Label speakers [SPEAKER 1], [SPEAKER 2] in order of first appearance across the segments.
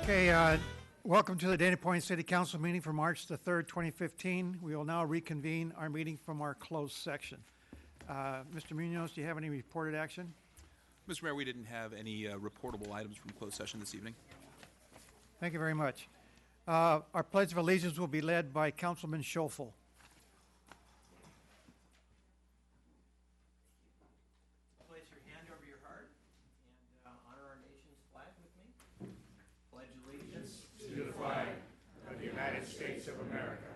[SPEAKER 1] Okay, welcome to the Dana Point City Council meeting for March the 3rd, 2015. We will now reconvene our meeting from our closed section. Mr. Munoz, do you have any reported action?
[SPEAKER 2] Mr. Mayor, we didn't have any reportable items from closed session this evening.
[SPEAKER 1] Thank you very much. Our Pledge of Allegiance will be led by Councilman Schoeffel.
[SPEAKER 3] Place your hand over your heart and honor our nation's flag with me. Pledge allegiance
[SPEAKER 4] to the flag of the United States of America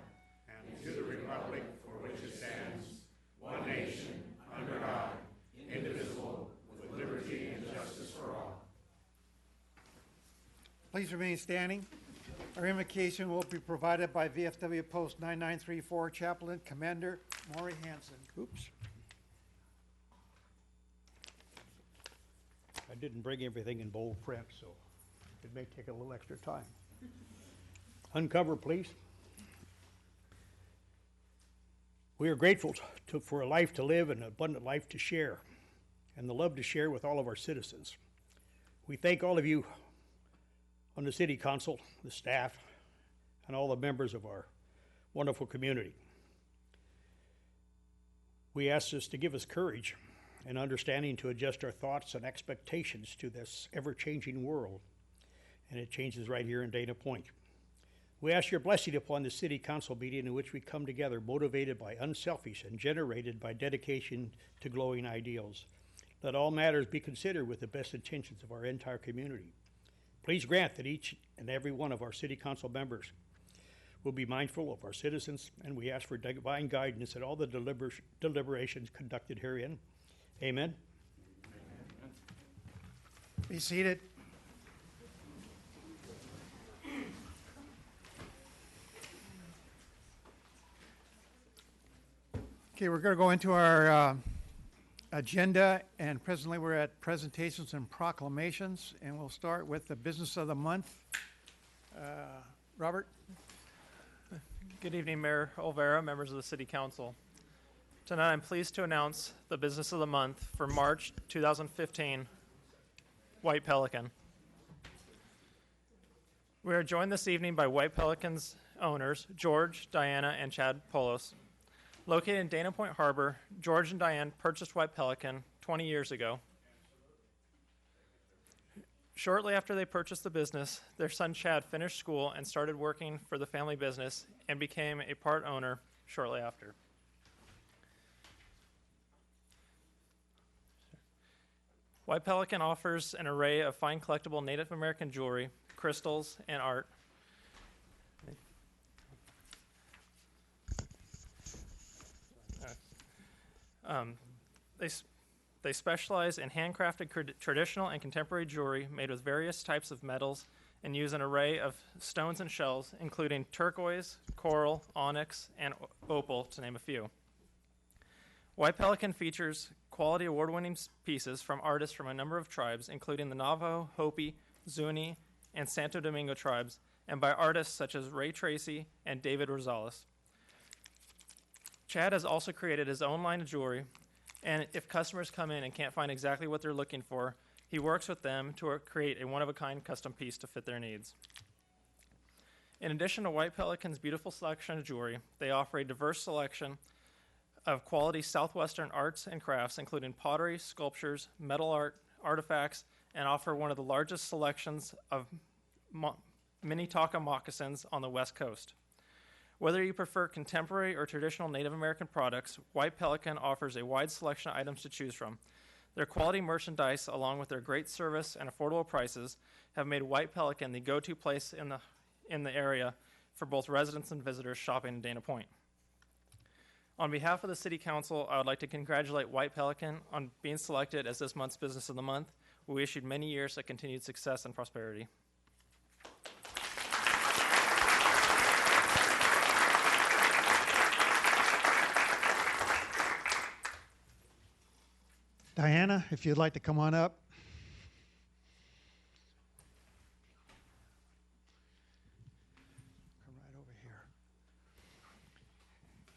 [SPEAKER 4] and to the republic for which it stands, one nation, under God, indivisible, with liberty and justice for all.
[SPEAKER 1] Please remain standing. Our invocation will be provided by VFW Post 9934 Chaplain Commander Maury Hanson.
[SPEAKER 5] Oops. I didn't bring everything in bold print, so it may take a little extra time. Uncover, please. We are grateful for a life to live and an abundant life to share, and the love to share with all of our citizens. We thank all of you on the City Council, the staff, and all the members of our wonderful community. We ask this to give us courage and understanding to adjust our thoughts and expectations to this ever-changing world, and it changes right here in Dana Point. We ask your blessing upon the City Council meeting in which we come together motivated by unselfish and generated by dedication to glowing ideals. Let all matters be considered with the best intentions of our entire community. Please grant that each and every one of our City Council members will be mindful of our citizens, and we ask for divine guidance in all the deliberations conducted herein. Amen.
[SPEAKER 1] Be seated. Okay, we're going to go into our agenda, and presently we're at presentations and proclamations, and we'll start with the business of the month. Robert?
[SPEAKER 3] Good evening, Mayor Olvera, members of the City Council. Tonight I'm pleased to announce the business of the month for March 2015, White Pelican. We are joined this evening by White Pelican's owners, George, Diana, and Chad Polos. Located in Dana Point Harbor, George and Diane purchased White Pelican 20 years ago. Shortly after they purchased the business, their son Chad finished school and started working for the family business and became a part owner shortly after. White Pelican offers an array of fine collectible Native American jewelry, crystals, and art. They specialize in handcrafted traditional and contemporary jewelry made with various types of metals and use an array of stones and shells, including turquoise, coral, onyx, and opal, to name a few. White Pelican features quality award-winning pieces from artists from a number of tribes, including the Navajo, Hopi, Zuni, and Santo Domingo tribes, and by artists such as Ray Tracy and David Rosales. Chad has also created his own line of jewelry, and if customers come in and can't find exactly what they're looking for, he works with them to create a one-of-a-kind custom piece to fit their needs. In addition to White Pelican's beautiful selection of jewelry, they offer a diverse selection of quality Southwestern arts and crafts, including pottery, sculptures, metal art, artifacts, and offer one of the largest selections of Minnetonka moccasins on the West Coast. Whether you prefer contemporary or traditional Native American products, White Pelican offers a wide selection of items to choose from. Their quality merchandise, along with their great service and affordable prices, have made White Pelican the go-to place in the area for both residents and visitors shopping in Dana Point. On behalf of the City Council, I would like to congratulate White Pelican on being selected as this month's Business of the Month. We wish you many years of continued success and prosperity.
[SPEAKER 1] Diana, if you'd like to come on up. Come right over here.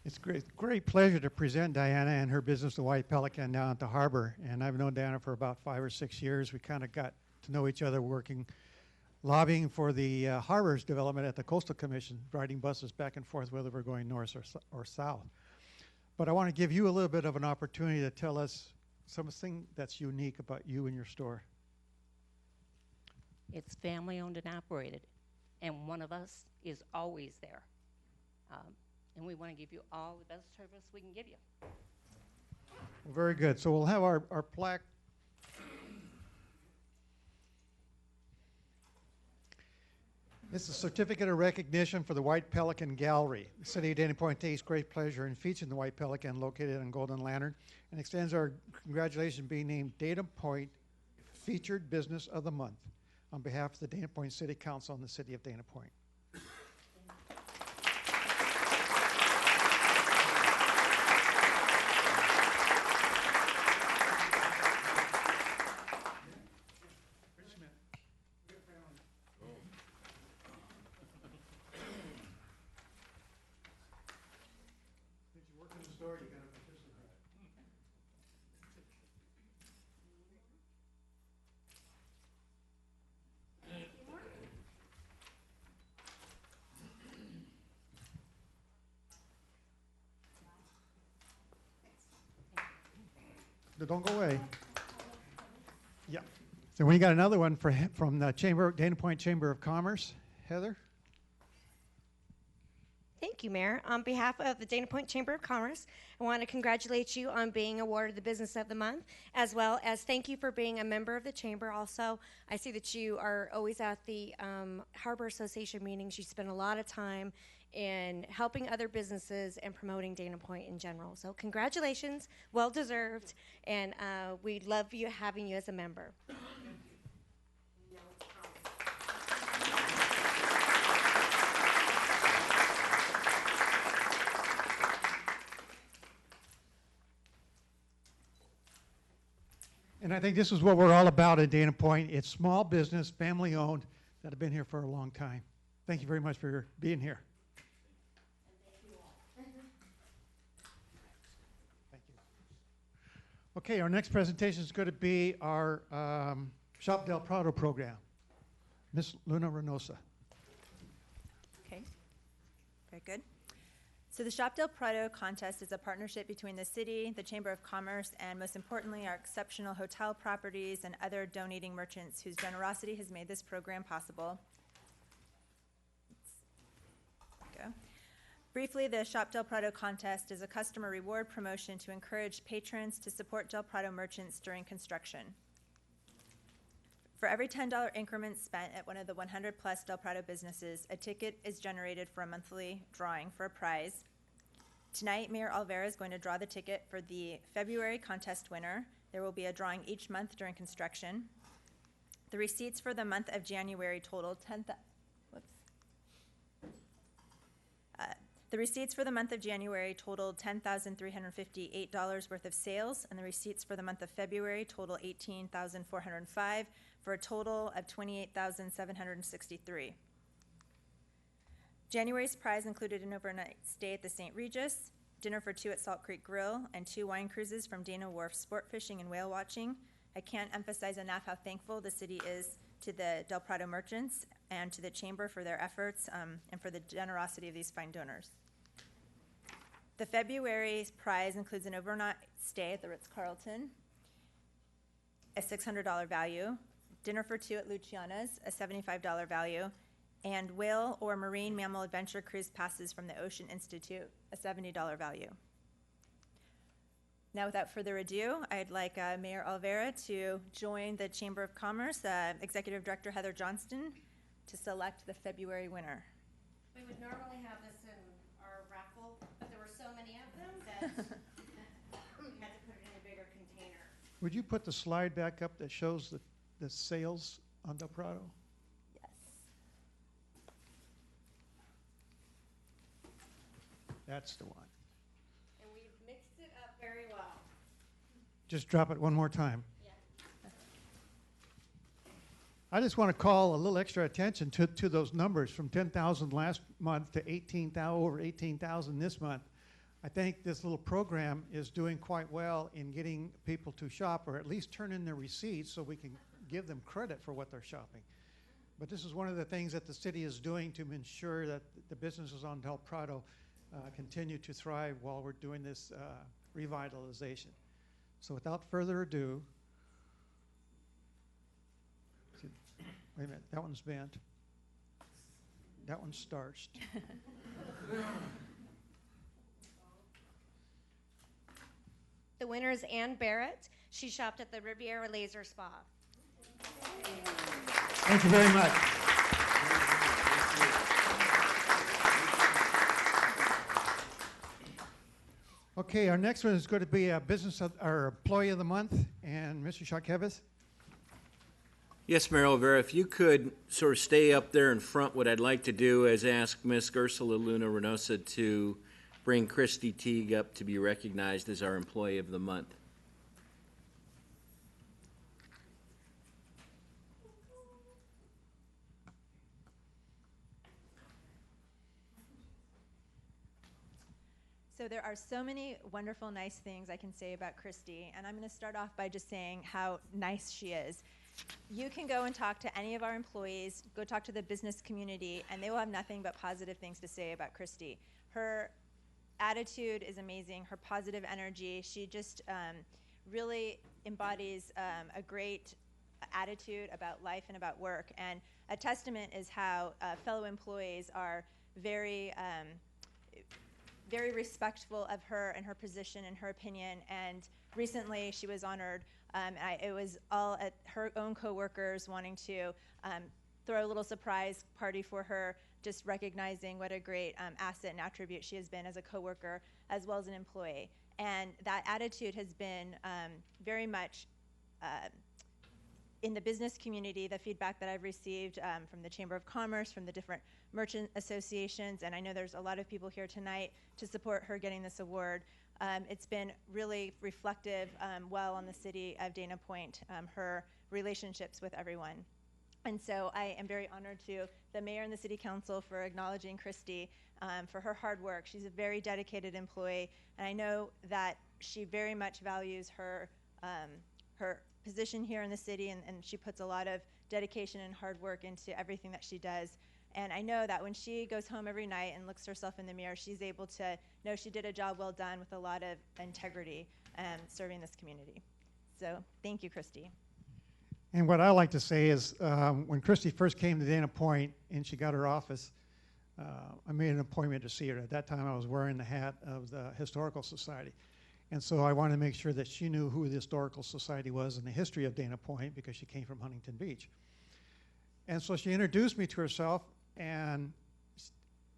[SPEAKER 1] It's great pleasure to present Diana and her business, the White Pelican, down at the harbor. And I've known Diana for about 5 or 6 years. We kind of got to know each other working lobbying for the harbors development at the Coastal Commission, riding buses back and forth whether we're going north or south. But I want to give you a little bit of an opportunity to tell us something that's unique about you and your store.
[SPEAKER 6] It's family owned and operated, and one of us is always there. And we want to give you all the best service we can give you.
[SPEAKER 1] Well, very good. So we'll have our plaque. This is a certificate of recognition for the White Pelican Gallery. The City of Dana Point takes great pleasure in featuring the White Pelican located on Golden Lantern and extends our congratulations being named Dana Point Featured Business of the Month on behalf of the Dana Point City Council and the City of Dana Point. Don't go away. Yeah. So we got another one from the Dana Point Chamber of Commerce. Heather?
[SPEAKER 7] Thank you, Mayor. On behalf of the Dana Point Chamber of Commerce, I want to congratulate you on being awarded the Business of the Month, as well as thank you for being a member of the Chamber. Also, I see that you are always at the Harbor Association meetings. You spend a lot of time in helping other businesses and promoting Dana Point in general. So congratulations, well deserved, and we love you having you as a member.
[SPEAKER 1] And I think this is what we're all about at Dana Point. It's small business, family owned, that have been here for a long time. Thank you very much for being here. Thank you. Okay, our next presentation is going to be our Shop Del Prado program. Ms. Luna Reynosa.
[SPEAKER 8] Okay, very good. So the Shop Del Prado contest is a partnership between the city, the Chamber of Commerce, and most importantly, our exceptional hotel properties and other donating merchants whose generosity has made this program possible. Go. Briefly, the Shop Del Prado contest is a customer reward promotion to encourage patrons to support Del Prado merchants during construction. For every $10 increment spent at one of the 100 plus Del Prado businesses, a ticket is generated for a monthly drawing for a prize. Tonight, Mayor Alvera is going to draw the ticket for the February contest winner. There will be a drawing each month during construction. The receipts for the month of January totaled $10,358 worth of sales, and the receipts for the month of February total $18,405 for a total of $28,763. January's prize included an overnight stay at the St. Regis, dinner for two at Salt Creek Grill, and 2 wine cruises from Dana Wharf Sport Fishing and Whale Watching. I can't emphasize enough how thankful the city is to the Del Prado merchants and to the Chamber for their efforts and for the generosity of these fine donors. The February prize includes an overnight stay at the Ritz-Carlton, a $600 value, dinner for 2 at Luciana's, a $75 value, and whale or marine mammal adventure cruise passes from the Ocean Institute, a $70 value. Now, without further ado, I'd like Mayor Alvera to join the Chamber of Commerce, Executive Director Heather Johnston, to select the February winner.
[SPEAKER 7] We would normally have this in our raffle, but there were so many of them that we had to put it in a bigger container.
[SPEAKER 1] Would you put the slide back up that shows the sales on Del Prado?
[SPEAKER 8] Yes.
[SPEAKER 1] That's the one.
[SPEAKER 7] And we've mixed it up very well.
[SPEAKER 1] Just drop it one more time.
[SPEAKER 7] Yeah.
[SPEAKER 1] I just want to call a little extra attention to those numbers from 10,000 last month to 18,000, over 18,000 this month. I think this little program is doing quite well in getting people to shop or at least turn in their receipts so we can give them credit for what they're shopping. But this is one of the things that the city is doing to ensure that the businesses on Del Prado continue to thrive while we're doing this revitalization. So without further ado, wait a minute, that one's bent. That one's starched.
[SPEAKER 7] The winner is Ann Barrett. She shopped at the Riviera Laser Spa.
[SPEAKER 1] Thank you very much. Okay, our next one is going to be a our employee of the month, and Mr. Shakhevis.
[SPEAKER 9] Yes, Mayor Olvera, if you could sort of stay up there in front, what I'd like to do is ask Ms. Ursula Luna Reynosa to bring Christy Teague up to be recognized as our employee of the month.
[SPEAKER 8] So there are so many wonderful, nice things I can say about Christy, and I'm going to start off by just saying how nice she is. You can go and talk to any of our employees, go talk to the business community, and they will have nothing but positive things to say about Christy. Her attitude is amazing, her positive energy. She just really embodies a great attitude about life and about work. And a testament is how fellow employees are very respectful of her and her position and her opinion. And recently she was honored. It was all at her own coworkers wanting to throw a little surprise party for her, just recognizing what a great asset and attribute she has been as a coworker as well as an employee. And that attitude has been very much in the business community, the feedback that I've received from the Chamber of Commerce, from the different merchant associations, and I know there's a lot of people here tonight to support her getting this award. It's been really reflective well on the city of Dana Point, her relationships with everyone. And so I am very honored to the mayor and the city council for acknowledging Christy for her hard work. She's a very dedicated employee, and I know that she very much values her position here in the city, and she puts a lot of dedication and hard work into everything that she does. And I know that when she goes home every night and looks herself in the mirror, she's able to know she did a job well done with a lot of integrity serving this community. So thank you, Christy.
[SPEAKER 1] And what I like to say is when Christy first came to Dana Point and she got her office, I made an appointment to see her. At that time, I was wearing the hat of the Historical Society. And so I wanted to make sure that she knew who the Historical Society was and the history of Dana Point because she came from Huntington Beach. And so she introduced me to herself, and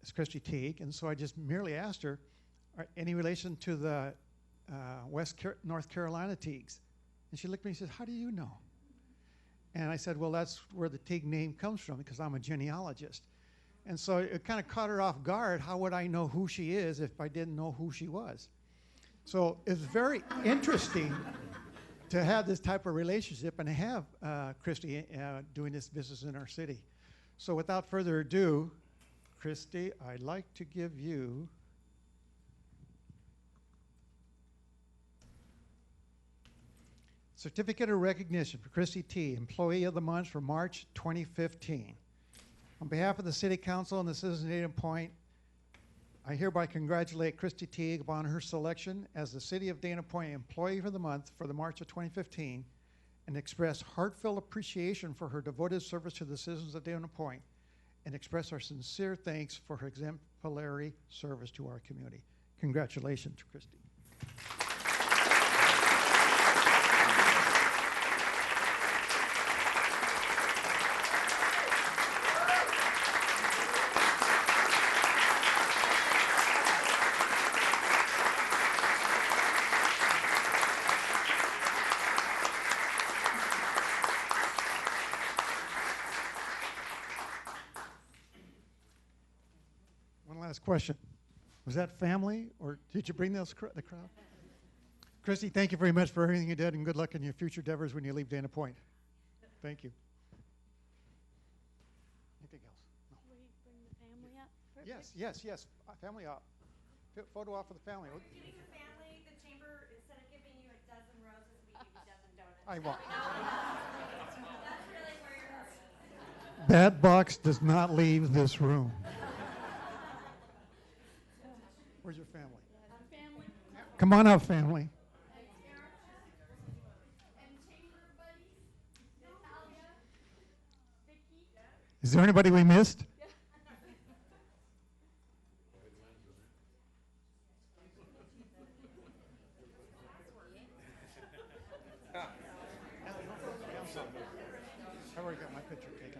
[SPEAKER 1] it's Christy Teague. And so I just merely asked her, any relation to the North Carolina Teagues? And she looked at me and said, how do you know? And I said, well, that's where the Teague name comes from because I'm a genealogist. And so it kind of caught her off guard. How would I know who she is if I didn't know who she was? So it's very interesting to have this type of relationship and to have Christy doing this business in our city. So without further ado, Christy, I'd like to give you Certificate of Recognition for Christy T., Employee of the Month for March 2015. On behalf of the City Council and the citizens of Dana Point, I hereby congratulate Christy Teague upon her selection as the City of Dana Point Employee of the Month for the March of 2015 and express heartfelt appreciation for her devoted service to the citizens of Dana Point and express our sincere thanks for her exemplary service to our community. Congratulations, Christy. Question. Was that family, or did you bring the crowd? Christy, thank you very much for everything you did, and good luck in your future endeavors when you leave Dana Point. Thank you. Anything else? No.
[SPEAKER 10] Will you bring the family up? For a
[SPEAKER 1] Yes,
[SPEAKER 10] picture?
[SPEAKER 1] yes, yes. Family up. Photo op of the family.
[SPEAKER 7] Giving the family, the chamber, instead of giving you a dozen roses, we give you a dozen donuts.
[SPEAKER 1] I won't.
[SPEAKER 7] That's really where you're
[SPEAKER 1] That box does not leave this room. Where's your family?
[SPEAKER 10] Family.
[SPEAKER 1] Come on up, family. Is there anybody we missed? I already got my picture taken.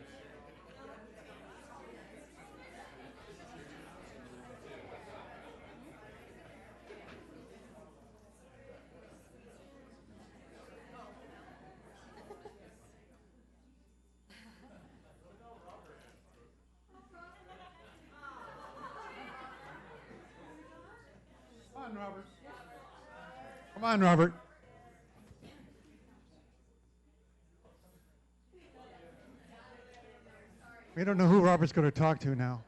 [SPEAKER 1] Come on, Robert. Come on, Robert. We don't know who Robert's going to talk to now.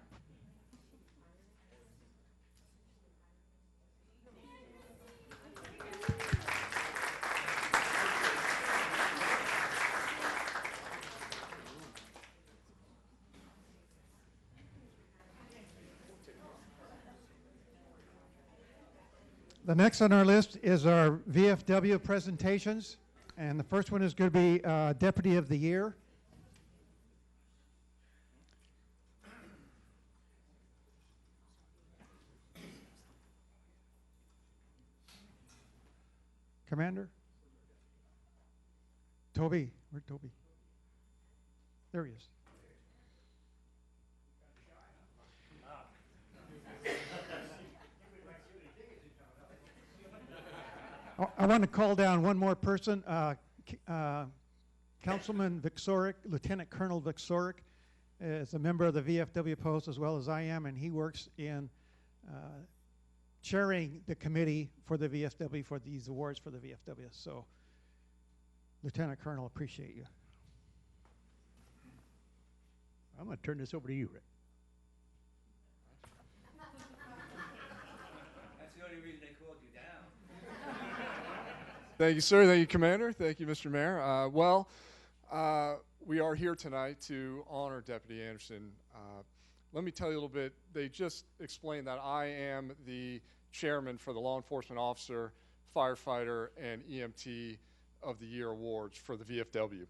[SPEAKER 1] The next on our list is our VFW presentations, and the first one is going to be Deputy of the Year. Commander? Toby. Where's Toby? There he is. I want to call down one more person, Councilman Vicsorik, Lieutenant Colonel Vicsorik, is a member of the VFW post as well as I am, and he works in chairing the committee for the VFW for these awards for the VFW. So, Lieutenant Colonel, appreciate you.
[SPEAKER 5] I'm going to turn this over to you, Rick.
[SPEAKER 11] That's the only reason they called you down.
[SPEAKER 12] Thank you, sir. Thank you, Commander. Thank you, Mr. Mayor. We are here tonight to honor Deputy Anderson. Let me tell you a little bit. They just explained that I am the chairman for the Law Enforcement Officer, Firefighter, and EMT of the Year Awards for the VFW.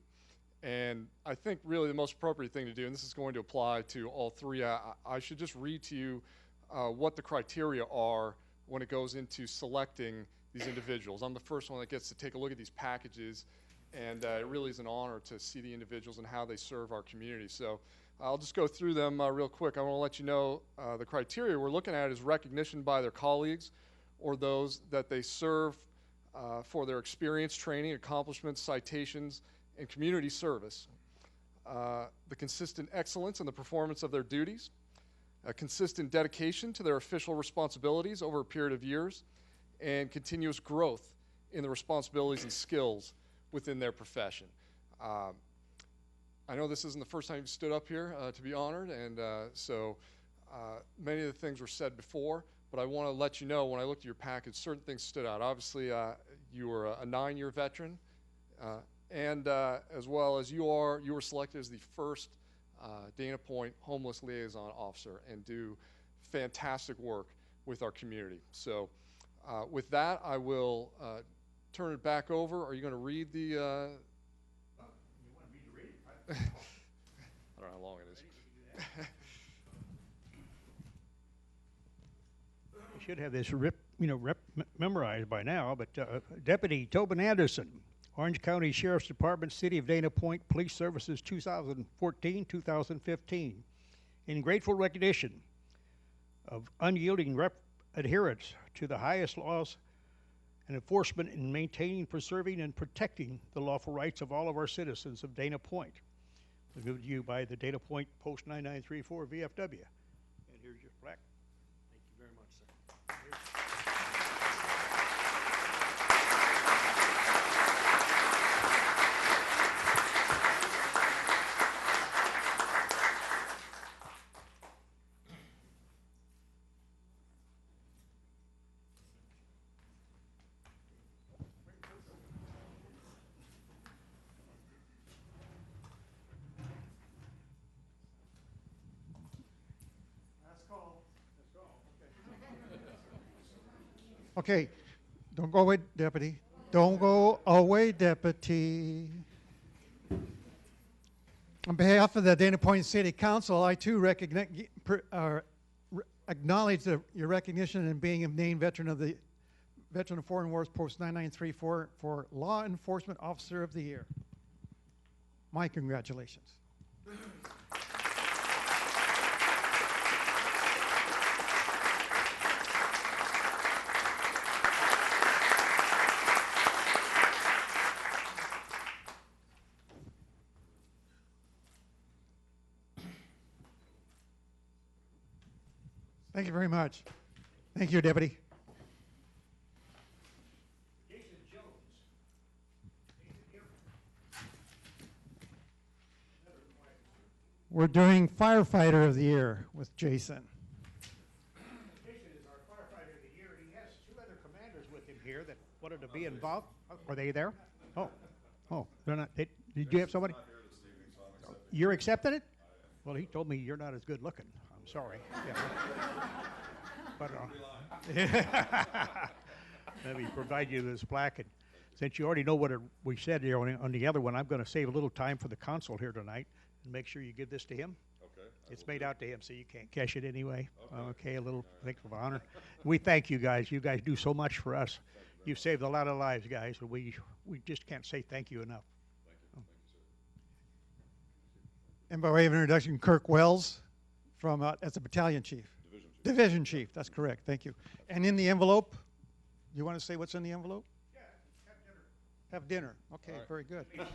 [SPEAKER 12] And I think really the most appropriate thing to do, and this is going to apply to all three, I should just read to you what the criteria are when it goes into selecting these individuals. I'm the first one that gets to take a look at these packages, and it really is an honor to see the individuals and how they serve our community. So I'll just go through them real quick. I want to let you know the criteria we're looking at is recognition by their colleagues or those that they serve for their experience, training, accomplishments, citations, and community service. The consistent excellence in the performance of their duties, a consistent dedication to their official responsibilities over a period of years, and continuous growth in the responsibilities and skills within their profession. I know this isn't the first time you've stood up here to be honored, and so many of the things were said before, but I want to let you know when I looked at your package, certain things stood out. Obviously, you were a 9-year veteran, and as well as you were selected as the first Dana Point Homeless Liaison Officer and do fantastic work with our community. So with that, I will turn it back over. Are you going to read the... you want me to read it? I don't know how long it is.
[SPEAKER 5] You should have this memorized by now, but Deputy Tobin Anderson, Orange County Sheriff's Department, City of Dana Point Police Services 2014-2015. In grateful recognition of unyielding adherence to the highest laws and enforcement in maintaining, preserving, and protecting the lawful rights of all of our citizens of Dana Point. Given to you by the Dana Point Post 9934 VFW. And here's your plaque.
[SPEAKER 3] Thank you very much, sir.
[SPEAKER 1] Okay, don't go away, Deputy. Don't go away, Deputy. On behalf of the Dana Point City Council, I too acknowledge your recognition in being a named veteran of Foreign Wars Post 9934 for Law Enforcement Officer of the Year. My congratulations. Thank you very much. Thank you, Deputy.
[SPEAKER 5] Jason Jones.
[SPEAKER 1] We're doing Firefighter of the Year with Jason.
[SPEAKER 5] Jason is our firefighter of the year, and he has two other commanders with him here that wanted to be involved. Are they there? Oh, they're not. Did you have somebody? You're accepting it? Well, he told me you're not as good looking. I'm sorry. Yeah. But let me provide you this plaque. And since you already know what we said here on the other one, I'm going to save a little time for the consul here tonight and make sure you give this to him.
[SPEAKER 13] Okay.
[SPEAKER 5] It's made out to him, so you can't cash it anyway. Okay, a little thing of honor. We thank you guys. You guys do so much for us. You've saved a lot of lives, guys. We just can't say thank you enough.
[SPEAKER 1] And by way of introduction, Kirk Wells from as a battalion chief. Division chief, that's correct. Thank you. And in the envelope, you want to say what's in the envelope?
[SPEAKER 5] Yeah, have dinner.
[SPEAKER 1] Have dinner. Okay,
[SPEAKER 13] All right.
[SPEAKER 1] very good.
[SPEAKER 5] Take your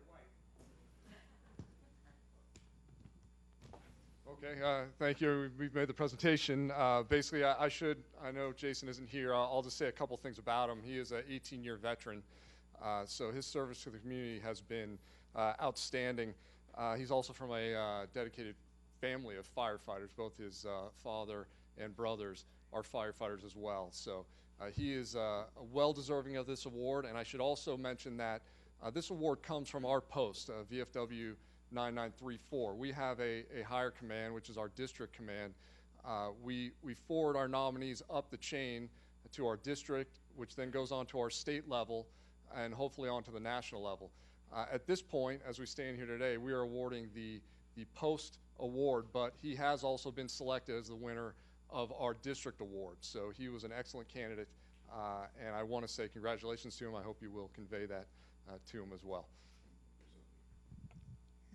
[SPEAKER 5] wife.
[SPEAKER 12] Okay, thank you. We've made the presentation. Basically, I know Jason isn't here. I'll just say a couple things about him. He is an 18-year veteran, so his service to the community has been outstanding. He's also from a dedicated family of firefighters. Both his father and brothers are firefighters as well. So he is well-deserving of this award, and I should also mention that this award comes from our post, VFW 9934. We have a higher command, which is our district command. We forward our nominees up the chain to our district, which then goes on to our state level and hopefully on to the national level. At this point, as we stand here today, we are awarding the post award, but he has also been selected as the winner of our district award. So he was an excellent candidate, and I want to say congratulations to him. I hope you will convey that to him as well.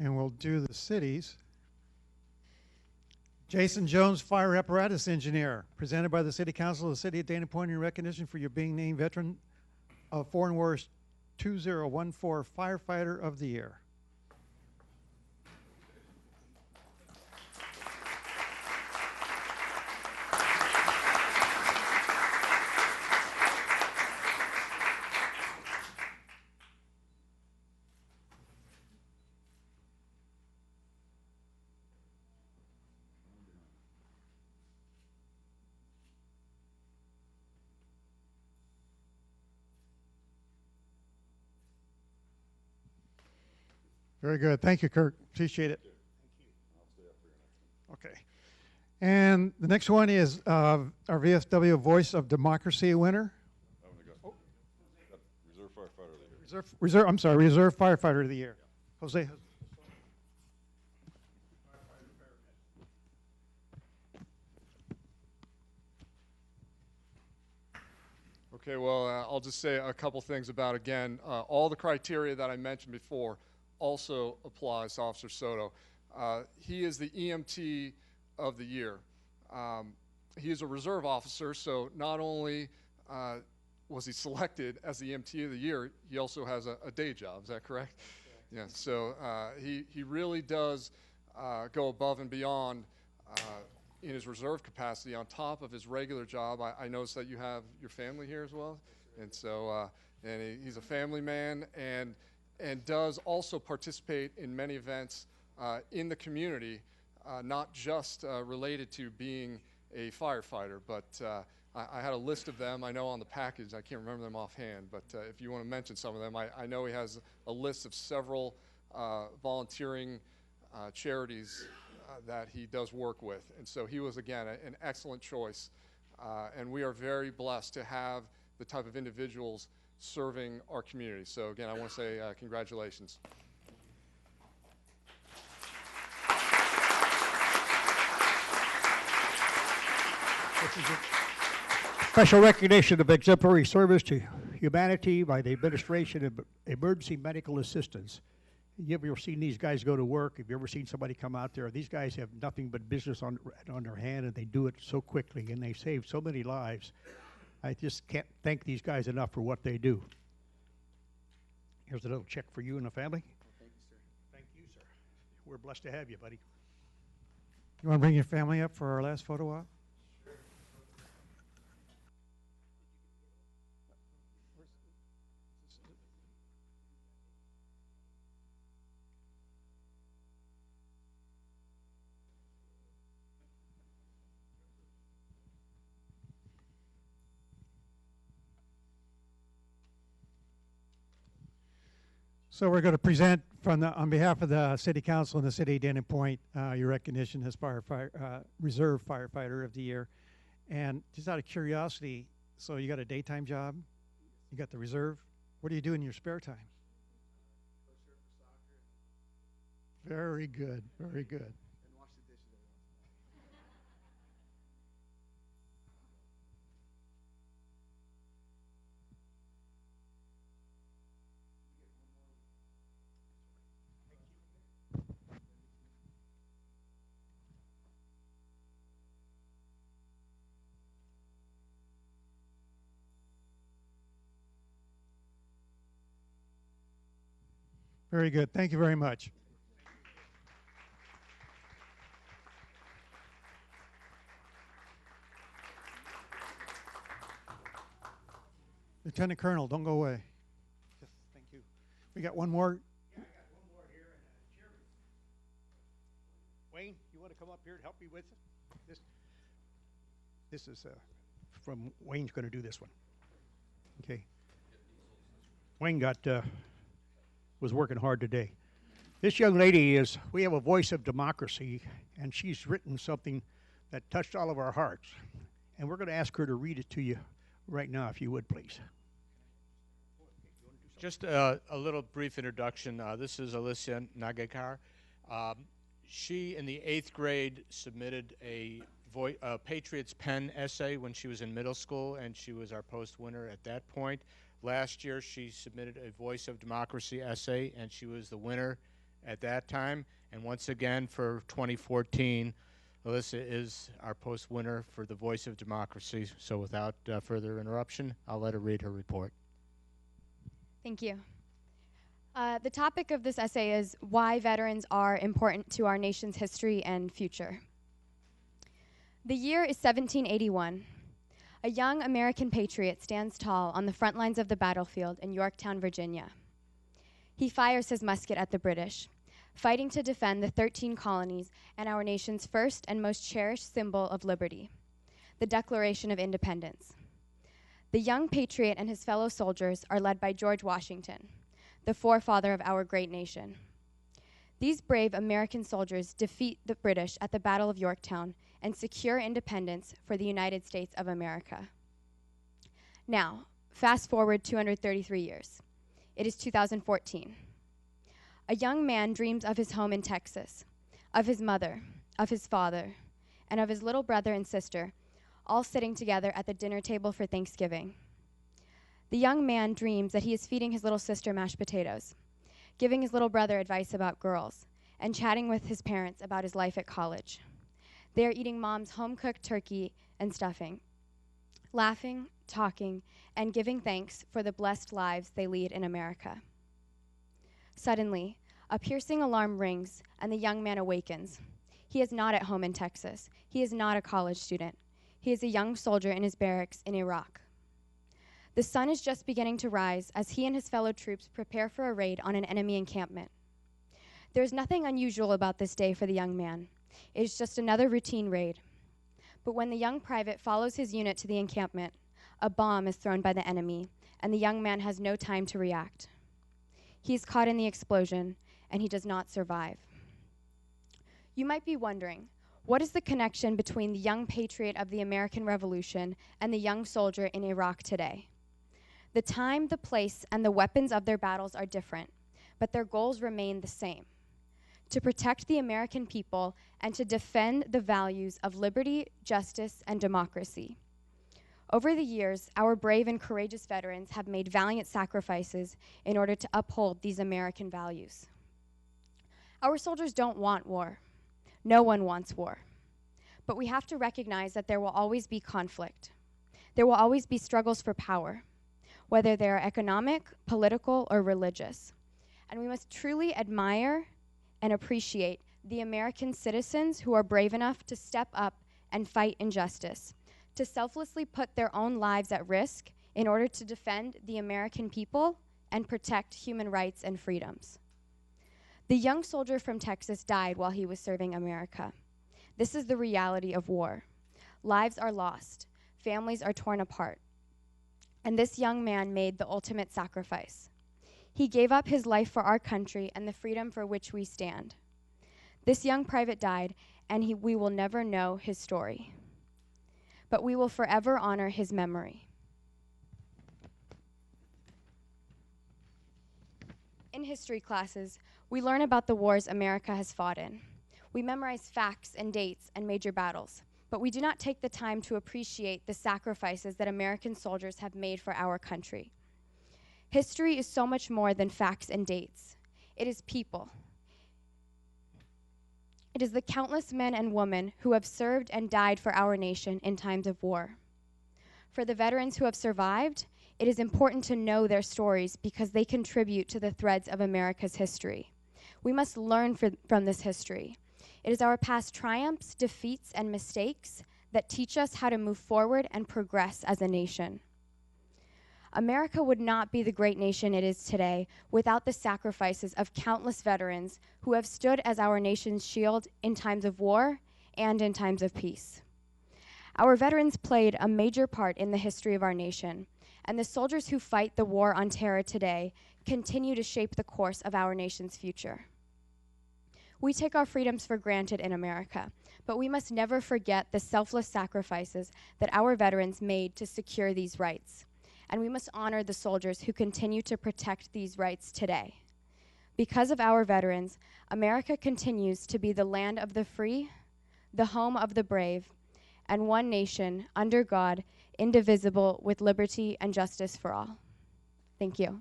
[SPEAKER 1] And we'll do the cities. Jason Jones, Fire Apparatus Engineer, presented by the City Council of the City of Dana Point in recognition for your being named Veteran of Foreign Wars 2014 Firefighter of the Year. Very good. Thank you, Kirk. Appreciate it. Okay. And the next one is our VFW Voice of Democracy winner.
[SPEAKER 13] Reserve Firefighter of the Year.
[SPEAKER 1] Reserve Firefighter of the Year. Jose.
[SPEAKER 12] Okay, well, I'll just say a couple things about, again, all the criteria that I mentioned before also applies to Officer Soto. He is the EMT of the year. He is a reserve officer, so not only was he selected as the EMT of the year, he also has a day job. Is that correct? Yeah, so he really does go above and beyond in his reserve capacity on top of his regular job. I noticed that you have your family here as well, and so he's a family man and does also participate in many events in the community, not just related to being a firefighter, but I had a list of them. I know on the package, I can't remember them offhand, but if you want to mention some of them, I know he has a list of several volunteering charities that he does work with. And so he was, again, an excellent choice And we are very blessed to have the type of individuals serving our community. So again, I want to say congratulations.
[SPEAKER 5] This is a special recognition of exemplary service to humanity by the Administration of Emergency Medical Assistance. You ever seen these guys go to work? Have you ever seen somebody come out there? These guys have nothing but business on their hand, and they do it so quickly, and they save so many lives. I just can't thank these guys enough for what they do. Here's a little check for you and the family.
[SPEAKER 12] Thank you, sir.
[SPEAKER 5] Thank you, sir. We're blessed to have you, buddy.
[SPEAKER 1] You want to bring your family up for our last photo op? So we're going to present on behalf of the City Council and the City of Dana Point your recognition as Reserve Firefighter of the Year. And just out of curiosity, so you got a daytime job, you got the reserve. What do you do in your spare time? Very good, very good.
[SPEAKER 12] And wash the dishes every once in a while.
[SPEAKER 1] Very good. Thank you very much. Lieutenant Colonel, don't go away. Yes, thank you. We got one more.
[SPEAKER 5] Yeah, I got one more here, and Chairman. Wayne, you want to come up here and help me with this? This is from Wayne's going to do this one. Okay. Wayne was working hard today. This young lady we have a voice of democracy, and she's written something that touched all of our hearts. And we're going to ask her to read it to you right now, if you would, please.
[SPEAKER 13] Just a little brief introduction. This is Alicia Nagekar. She, in the 8th grade, submitted a Patriots Pen essay when she was in middle school, and she was our post winner at that point. Last year, she submitted a Voice of Democracy essay, and she was the winner at that time. And once again, for 2014, Alyssa is our post winner for the Voice of Democracy. So without further interruption, I'll let her read her report.
[SPEAKER 14] Thank you. The topic of this essay is why veterans are important to our nation's history and future. The year is 1781. A young American patriot stands tall on the front lines of the battlefield in Yorktown, Virginia. He fires his musket at the British, fighting to defend the 13 colonies and our nation's first and most cherished symbol of liberty, the Declaration of Independence. The young patriot and his fellow soldiers are led by George Washington, the forefather of our great nation. These brave American soldiers defeat the British at the Battle of Yorktown and secure independence for the United States of America. Now, fast forward 233 years. It is 2014. A young man dreams of his home in Texas, of his mother, of his father, and of his little brother and sister, all sitting together at the dinner table for Thanksgiving. The young man dreams that he is feeding his little sister mashed potatoes, giving his little brother advice about girls, and chatting with his parents about his life at college. They are eating mom's home-cooked turkey and stuffing, laughing, talking, and giving thanks for the blessed lives they lead in America. Suddenly, a piercing alarm rings, and the young man awakens. He is not at home in Texas. He is not a college student. He is a young soldier in his barracks in Iraq. The sun is just beginning to rise as he and his fellow troops prepare for a raid on an enemy encampment. There is nothing unusual about this day for the young man. It is just another routine raid. But when the young private follows his unit to the encampment, a bomb is thrown by the enemy, and the young man has no time to react. He is caught in the explosion, and he does not survive. You might be wondering, What is the connection between the young patriot of the American Revolution and the young soldier in Iraq today? The time, the place, and the weapons of their battles are different, but their goals remain the same: to protect the American people and to defend the values of liberty, justice, and democracy. Over the years, our brave and courageous veterans have made valiant sacrifices in order to uphold these American values. Our soldiers don't want war. No one wants war. But we have to recognize that there will always be conflict. There will always be struggles for power, whether they are economic, political, or religious. And we must truly admire and appreciate the American citizens who are brave enough to step up and fight injustice, to selflessly put their own lives at risk in order to defend the American people and protect human rights and freedoms. The young soldier from Texas died while he was serving America. This is the reality of war. Lives are lost, families are torn apart, and this young man made the ultimate sacrifice. He gave up his life for our country and the freedom for which we stand. This young private died, and we will never know his story, but we will forever honor his memory. In history classes, we learn about the wars America has fought in. We memorize facts and dates and major battles, but we do not take the time to appreciate the sacrifices that American soldiers have made for our country. History is so much more than facts and dates. It is people. It is the countless men and women who have served and died for our nation in times of war. For the veterans who have survived, it is important to know their stories because they contribute to the threads of America's history. We must learn from this history. It is our past triumphs, defeats, and mistakes that teach us how to move forward and progress as a nation. America would not be the great nation it is today without the sacrifices of countless veterans who have stood as our nation's shield in times of war and in times of peace. Our veterans played a major part in the history of our nation, and the soldiers who fight the war on terror today continue to shape the course of our nation's future. We take our freedoms for granted in America, but we must never forget the selfless sacrifices that our veterans made to secure these rights. And we must honor the soldiers who continue to protect these rights today. Because of our veterans, America continues to be the land of the free, the home of the brave, and one nation, under God, indivisible, with liberty and justice for all. Thank you.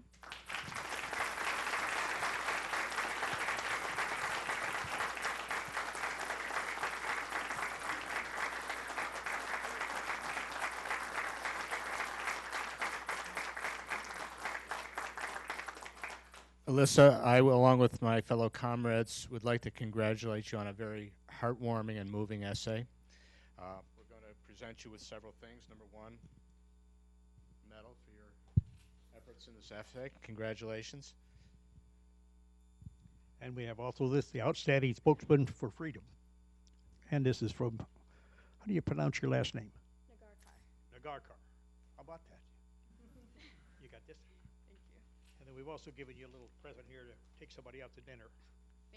[SPEAKER 13] Alyssa, I, along with my fellow comrades, would like to congratulate you on a very heartwarming and moving essay. We're going to present you with several things. Number one, medal for your efforts in this essay. Congratulations.
[SPEAKER 5] And we have also this, the Outstanding Spokesman for Freedom. And this is from, how do you pronounce your last name? Nagarkar. How about that? You got this? Thank you. And then we've also given you a little present here to take somebody out to dinner.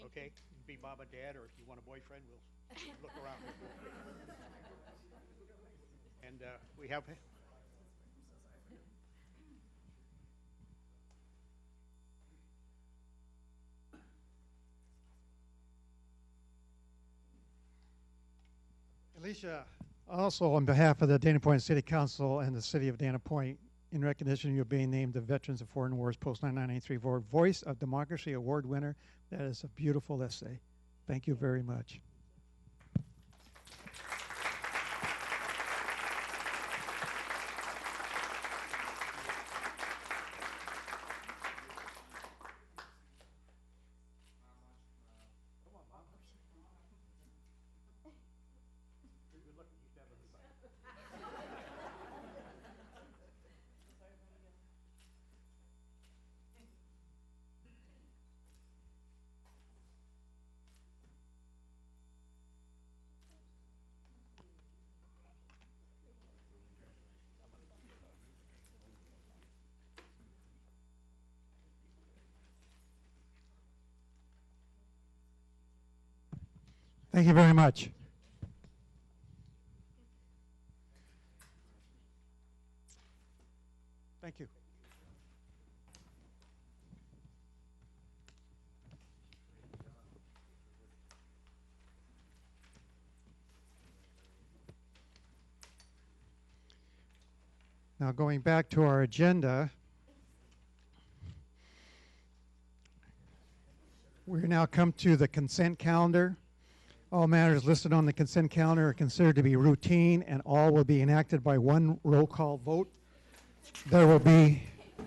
[SPEAKER 5] Okay? You can be mom and dad, or if you want a boyfriend, we'll look around. And we have...
[SPEAKER 1] Alicia, also on behalf of the Dana Point City Council and the City of Dana Point, in recognition of you being named the Veterans of Foreign Wars Post-1993 Voice of Democracy Award winner, that is a beautiful essay. Thank you very much. Thank you very much. Now, going back to our agenda, we now come to the consent calendar. All matters listed on the consent calendar are considered to be routine, and all will be enacted by one roll call vote. There will be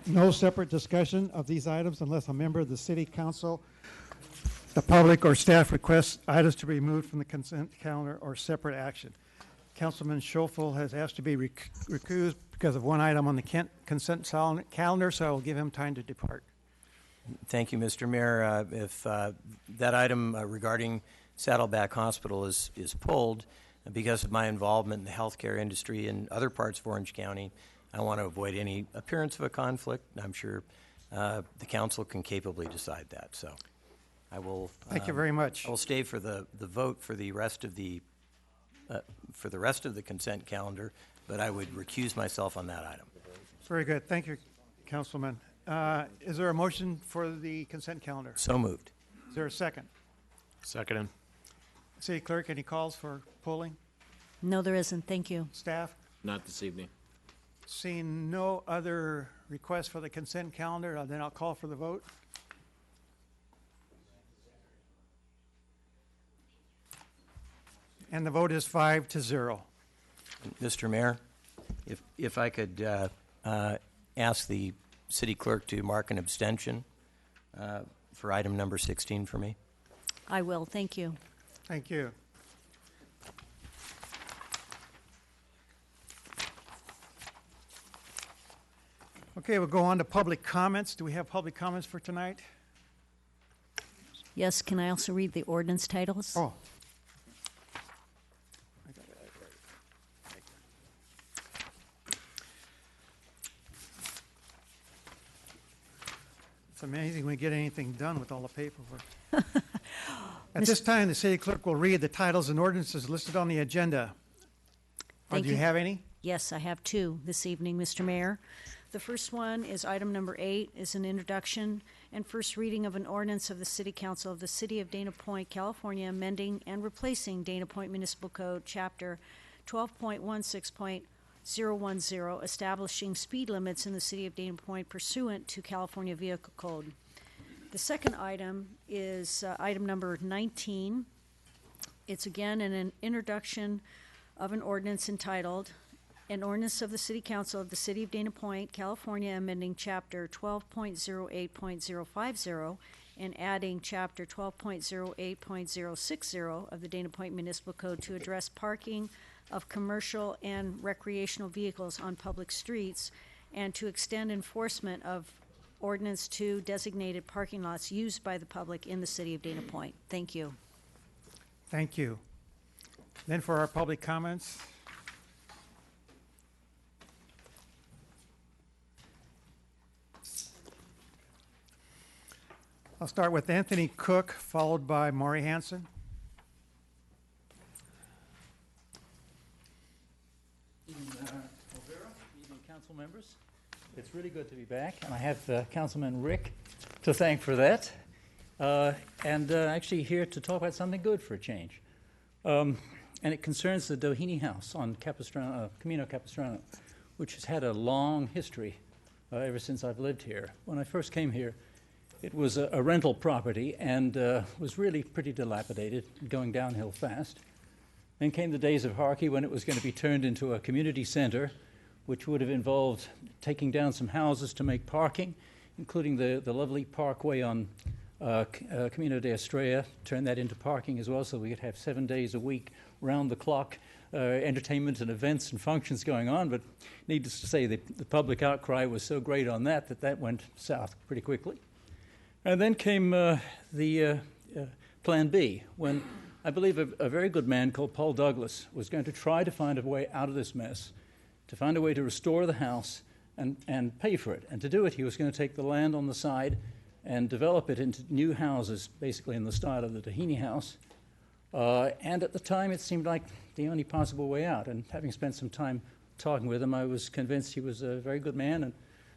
[SPEAKER 1] no separate discussion of these items unless a member of the City Council, the public, or staff requests items to be removed from the consent calendar or separate action. Councilman Schoeffel has asked to be recused because of one item on the consent calendar, so I will give him time to depart.
[SPEAKER 15] Thank you, Mr. Mayor. If that item regarding Saddleback Hospital is pulled because of my involvement in the healthcare industry in other parts of Orange County, I want to avoid any appearance of a conflict. I'm sure the council can capably decide that. So I will.
[SPEAKER 1] Thank you very much.
[SPEAKER 15] I will stay for the vote for the rest of the consent calendar, but I would recuse myself on that item.
[SPEAKER 1] Very good. Thank you, Councilman. Is there a motion for the consent calendar?
[SPEAKER 15] So moved.
[SPEAKER 1] Is there a second?
[SPEAKER 16] Second.
[SPEAKER 1] City Clerk, any calls for polling?
[SPEAKER 10] No, there isn't. Thank you.
[SPEAKER 1] Staff?
[SPEAKER 9] Not this evening.
[SPEAKER 1] Seeing no other requests for the consent calendar, then I'll call for the vote. And the vote is 5-0.
[SPEAKER 15] Mr. Mayor, if I could ask the city clerk to mark an abstention for item number 16 for me.
[SPEAKER 10] I will. Thank you.
[SPEAKER 1] Thank you. Okay, we'll go on to public comments. Do we have public comments for tonight?
[SPEAKER 10] Yes, can I also read the ordinance titles?
[SPEAKER 1] Oh. It's amazing we get anything done with all the paperwork. At this time, the city clerk will read the titles and ordinances listed on the agenda. Do you have any?
[SPEAKER 10] Yes, I have two this evening, Mr. Mayor. The first one is item number 8, is an introduction and first reading of an ordinance of the City Council of the City of Dana Point, California, amending and replacing Dana Point Municipal Code, Chapter 12.16.010, establishing speed limits in the City of Dana Point pursuant to California Vehicle Code. The second item is item number 19. It's again an introduction of an ordinance entitled An Ordinance of the City Council of the City of Dana Point, California, amending Chapter 12.08.050 and adding Chapter 12.08.060 of the Dana Point Municipal Code to address parking of commercial and recreational vehicles on public streets and to extend enforcement of Ordinance 2 designated parking lots used by the public in the City of Dana Point. Thank you.
[SPEAKER 1] Thank you. Then for our public comments. I'll start with Anthony Cook, followed by Maury Hanson.
[SPEAKER 17] Evening, Olvera. Evening, council members. It's really good to be back, and I have Councilman Rick to thank for that, and actually here to talk about something good for a change. And it concerns the Doheny House on Camino Capistrano, which has had a long history ever since I've lived here. When I first came here, it was a rental property and was really pretty dilapidated, going downhill fast. Then came the days of Harkey when it was going to be turned into a community center, which would have involved taking down some houses to make parking, including the lovely parkway on Camino de Estrella, turn that into parking as well so we could have 7 days a week, round-the-clock entertainment and events and functions going on. But needless to say, the public outcry was so great on that went south pretty quickly. And then came the Plan B, when I believe a very good man called Paul Douglas was going to try to find a way out of this mess, to find a way to restore the house and pay for it. And to do it, he was going to take the land on the side and develop it into new houses, basically in the style of the Doheny House. And at the time, it seemed like the only possible way out. And having spent some time talking with him, I was convinced he was a very good man and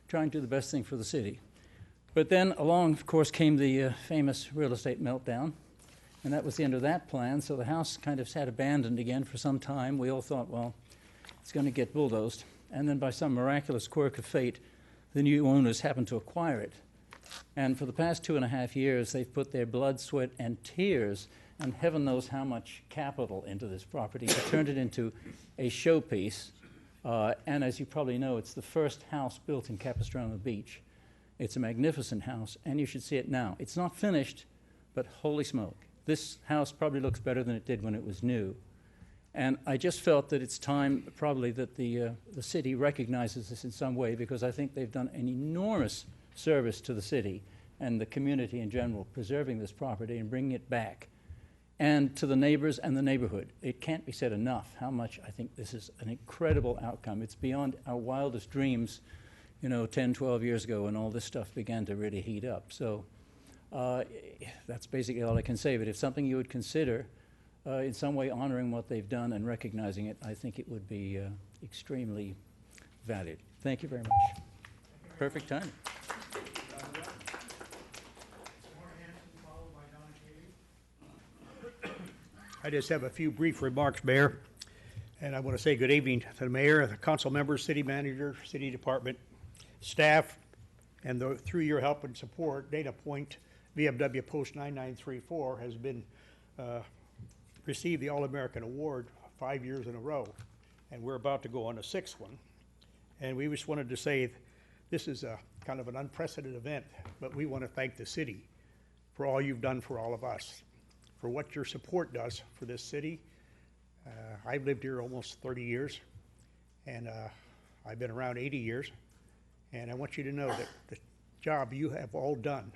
[SPEAKER 17] trying to do the best thing for the city. But then along, of course, came the famous real estate meltdown, and that was the end of that plan. So the house kind of sat abandoned again for some time. We all thought, well, it's going to get bulldozed. and then by some miraculous quirk of fate, the new owners happened to acquire it. And for the past 2.5 years, they've put their blood, sweat, and tears, and heaven knows how much capital into this property, to turn it into a showpiece. And as you probably know, it's the first house built in Capistrano Beach. It's a magnificent house, and you should see it now. It's not finished, but holy smoke. This house probably looks better than it did when it was new. And I just felt that it's time probably that the city recognizes this in some way, because I think they've done an enormous service to the city and the community in general, preserving this property and bringing it back, and to the neighbors and the neighborhood. It can't be said enough how much I think this is an incredible outcome. It's beyond our wildest dreams, 10, 12 years ago when all this stuff began to really heat up. So that's basically all I can say. But if something you would consider in some way honoring what they've done and recognizing it, I think it would be extremely valued. Thank you very much. Perfect time.
[SPEAKER 5] I just have a few brief remarks, Mayor. And I want to say good evening to the mayor, the council members, city manager, city department, staff, and through your help and support, Dana Point VFW Post 9934 has been received the All-American Award 5 years in a row, and we're about to go on a 6th one. And we just wanted to say this is a kind of an unprecedented event, but we want to thank the city for all you've done for all of us, for what your support does for this city. I've lived here almost 30 years, and I've been around 80 years, and I want you to know that the job you have all done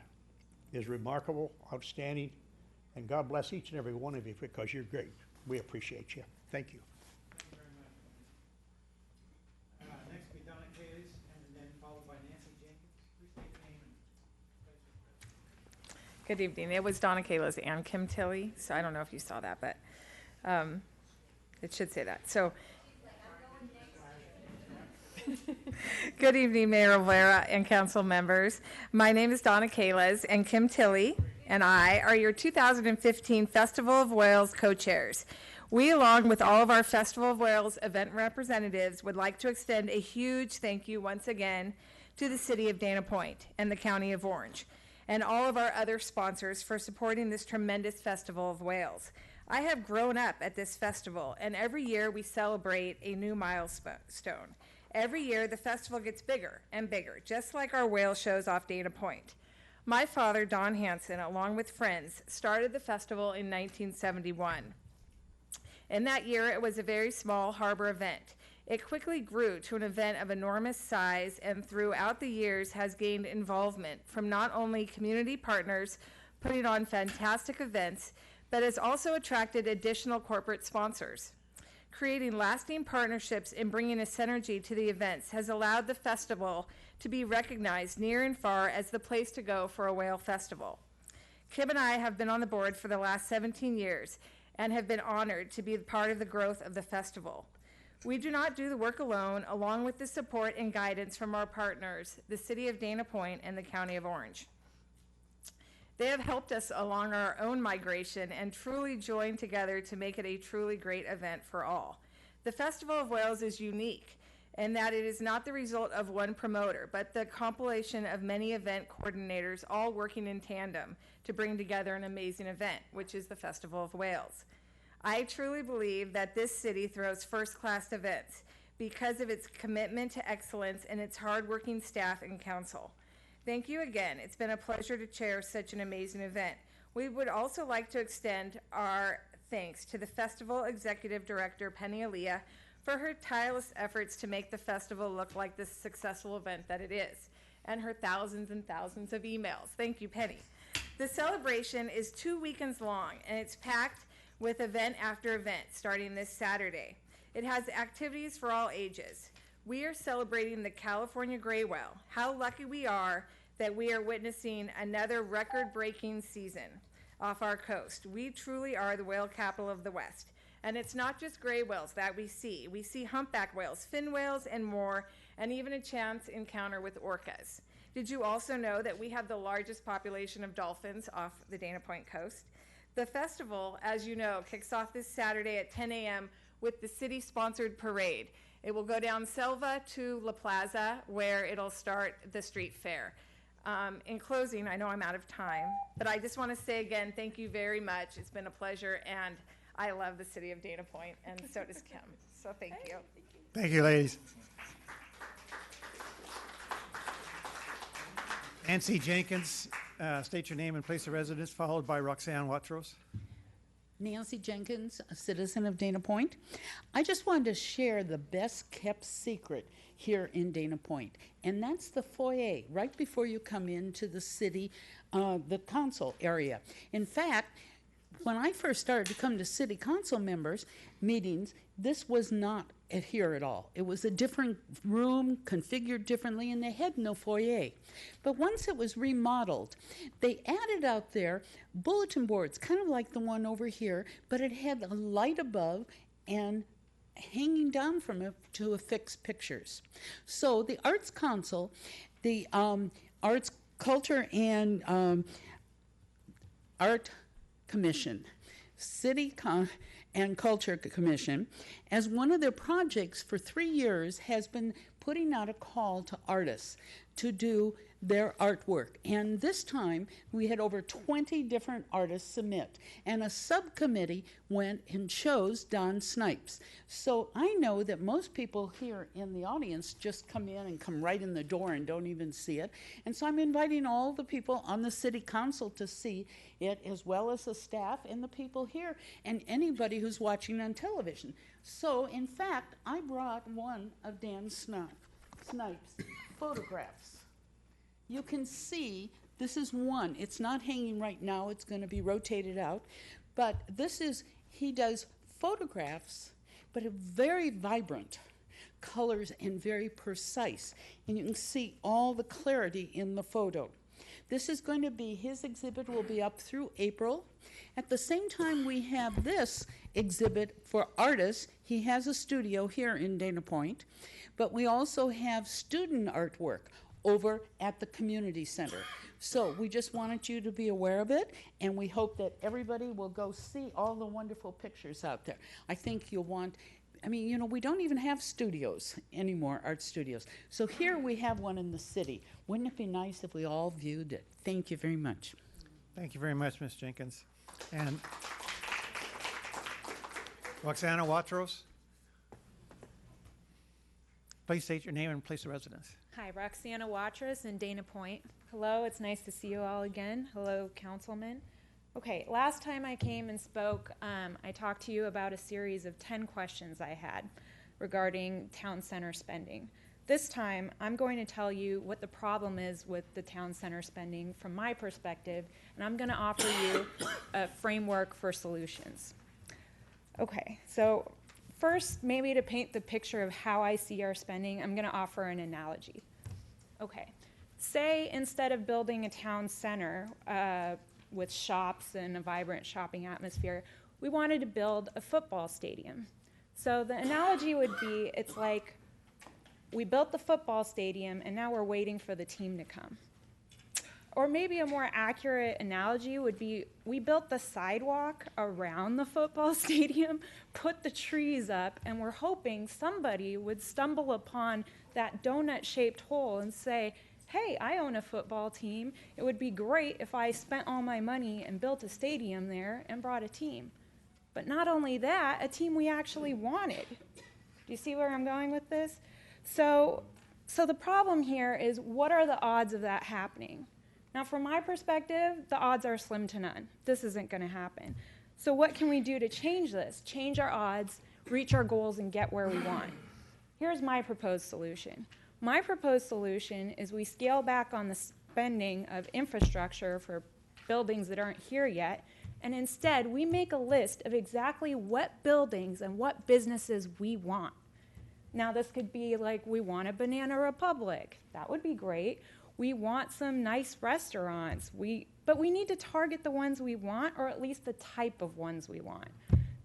[SPEAKER 5] is remarkable, outstanding, and God bless each and every one of you because you're great. We appreciate you. Thank you.
[SPEAKER 1] Next will be Donna Kayles, and then followed by Nancy Jenkins. Please state your name and
[SPEAKER 16] Good evening. It was Donna Kalis and Kim Tilley, so I don't know if you saw that, but it should say that. So, good evening, Mayor Olvera and council members. My name is Donna Kalis, and Kim Tilley and I are your 2015 Festival of Wales co-chairs. We, along with all of our Festival of Wales event representatives, would like to extend a huge thank you once again to the City of Dana Point and the County of Orange, and all of our other sponsors for supporting this tremendous Festival of Wales. I have grown up at this festival, and every year we celebrate a new milestone. Every year the festival gets bigger and bigger, just like our whale shows off Dana Point. My father, Don Hansen, along with friends, started the festival in 1971. In that year, it was a very small harbor event. It quickly grew to an event of enormous size, and throughout the years has gained involvement from not only community partners putting on fantastic events, but has also attracted additional corporate sponsors. Creating lasting partnerships and bringing a synergy to the events has allowed the festival to be recognized near and far as the place to go for a whale festival. Kim and I have been on the board for the last 17 years and have been honored to be part of the growth of the festival. We do not do the work alone, along with the support and guidance from our partners, the City of Dana Point and the County of Orange. They have helped us along our own migration and truly joined together to make it a truly great event for all. The Festival of Wales is unique in that it is not the result of one promoter, but the compilation of many event coordinators all working in tandem to bring together an amazing event, which is the Festival of Wales. I truly believe that this city throws first-class events because of its commitment to excellence and its hardworking staff and council. Thank you again. It's been a pleasure to chair such an amazing event. We would also like to extend our thanks to the Festival Executive Director, Penny Aaliyah, for her tireless efforts to make the festival look like the successful event that it is, and her thousands and thousands of emails. Thank you, Penny. The celebration is 2 weekends long, and it's packed with event after event starting this Saturday. It has activities for all ages. We are celebrating the California gray whale. How lucky we are that we are witnessing another record-breaking season off our coast. We truly are the whale capital of the West. And it's not just gray whales that we see. We see humpback whales, fin whales, and more, and even a chance encounter with orcas. Did you also know that we have the largest population of dolphins off the Dana Point coast? The festival, as you know, kicks off this Saturday at 10 a.m. with the city-sponsored parade. It will go down Selva to La Plaza, where it'll start the street fair. In closing, I know I'm out of time, but I just want to say again, thank you very much. It's been a pleasure, and I love the city of Dana Point, and so does Kim. So thank you.
[SPEAKER 1] Thank you, ladies. Nancy Jenkins, state your name and place of residence, followed by Roxanne Watros.
[SPEAKER 18] Nancy Jenkins, a citizen of Dana Point. I just wanted to share the best kept secret here in Dana Point, and that's the foyer right before you come into the city, the council area. In fact, when I first started to come to city council members meetings, this was not here at all. It was a different room, configured differently, and they had no foyer. But once it was remodeled, they added out there bulletin boards, kind of like the one over here, but it had a light above and hanging down from it to affix pictures. So the Arts Council, the Arts, Culture, and Art Commission, and Culture Commission, as one of their projects for 3 years, has been putting out a call to artists to do their artwork. And this time, we had over 20 different artists submit. And a subcommittee went and chose Don Snipes. So I know that most people here in the audience just come in and come right in the door and don't even see it. And so I'm inviting all the people on the city council to see it, as well as the staff and the people here and anybody who's watching on television. So in fact, I brought one of Dan Snipes' photographs. You can see this is one. It's not hanging right now. It's going to be rotated out. But this is, he does photographs, but very vibrant colors and very precise. And you can see all the clarity in the photo. This is going to be, his exhibit will be up through April. At the same time we have this exhibit for artists. He has a studio here in Dana Point, but we also have student artwork over at the community center. So we just wanted you to be aware of it, and we hope that everybody will go see all the wonderful pictures out there. I think you'll want, I mean, you know, we don't even have studios anymore, art studios. So here we have one in the city. Wouldn't it be nice if we all viewed it? Thank you very much.
[SPEAKER 1] Thank you very much, Ms. Jenkins. And Roxana Watros, please state your name and place of residence.
[SPEAKER 19] Hi, Roxana Watros in Dana Point. Hello, it's nice to see you all again. Hello, councilmen. Okay, last time I came and spoke, I talked to you about a series of 10 questions I had regarding town center spending. This time, I'm going to tell you what the problem is with the town center spending from my perspective, and I'm going to offer you a framework for solutions. Okay, so first, maybe to paint the picture of how I see our spending, I'm going to offer an analogy. Okay, say instead of building a town center with shops and a vibrant shopping atmosphere, we wanted to build a football stadium. So the analogy would be, it's like we built the football stadium and now we're waiting for the team to come. Or maybe a more accurate analogy would be, we built the sidewalk around the football stadium, put the trees up, and we're hoping somebody would stumble upon that donut-shaped hole and say, hey, I own a football team. It would be great if I spent all my money and built a stadium there and brought a team. But not only that, a team we actually wanted. Do you see where I'm going with this? So the problem here is, what are the odds of that happening? Now, from my perspective, the odds are slim to none. This isn't going to happen. So what can we do to change this? Change our odds, reach our goals, and get where we want. Here's my proposed solution. My proposed solution is we scale back on the spending of infrastructure for buildings that aren't here yet, and instead we make a list of exactly what buildings and what businesses we want. Now, this could be like, we want a Banana Republic. That would be great. We want some nice restaurants. But we need to target the ones we want, or at least the type of ones we want.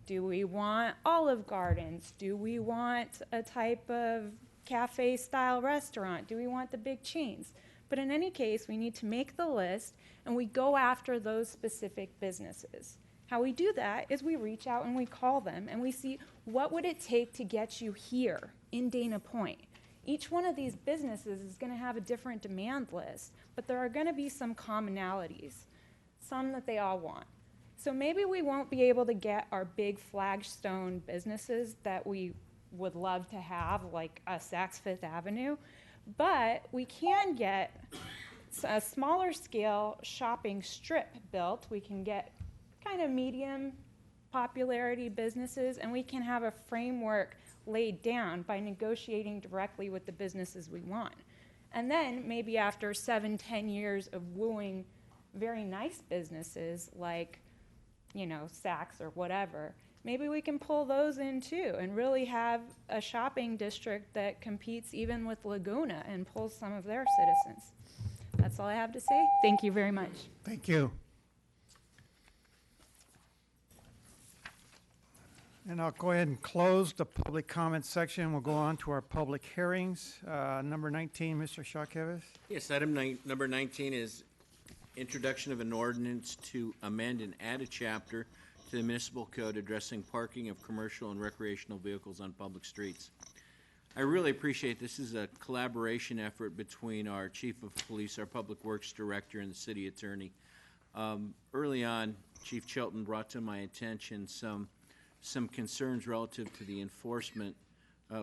[SPEAKER 19] Do we want Olive Gardens? Do we want a type of cafe-style restaurant? Do we want the big chains? But in any case, we need to make the list, and we go after those specific businesses. How we do that is we reach out and we call them and we see what would it take to get you here in Dana Point. Each one of these businesses is going to have a different demand list, but there are going to be some commonalities, some that they all want. So maybe we won't be able to get our big flagstone businesses that we would love to have, like a Saks Fifth Avenue, but we can get a smaller scale shopping strip built. We can get kind of medium popularity businesses, and we can have a framework laid down by negotiating directly with the businesses we want. And then maybe after 7-10 years of wooing very nice businesses like, you know, Saks or whatever, maybe we can pull those in too and really have a shopping district that competes even with Laguna and pulls some of their citizens. That's all I have to say. Thank you very much.
[SPEAKER 1] Thank you. And I'll go ahead and close the public comment section. We'll go on to our public hearings. Number 19, Mr. Shawkevich.
[SPEAKER 9] Yes, number 19 is introduction of an ordinance to amend and add a chapter to the municipal code addressing parking of commercial and recreational vehicles on public streets. I really appreciate this is a collaboration effort between our chief of police, our public works director, and the city attorney. Early on, Chief Chilton brought to my attention some concerns relative to the enforcement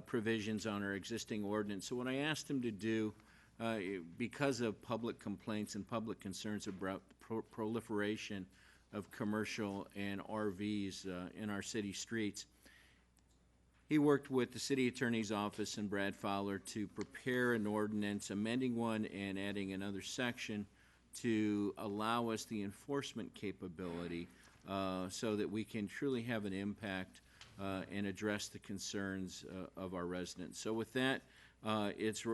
[SPEAKER 9] provisions on our existing ordinance. So what I asked him to do, because of public complaints and public concerns about proliferation of commercial and RVs in our city streets, he worked with the city attorney's office and Brad Fowler to prepare an ordinance, amending one and adding another section to allow us the enforcement capability so that we can truly have an impact and address the concerns of our residents. So with that, it's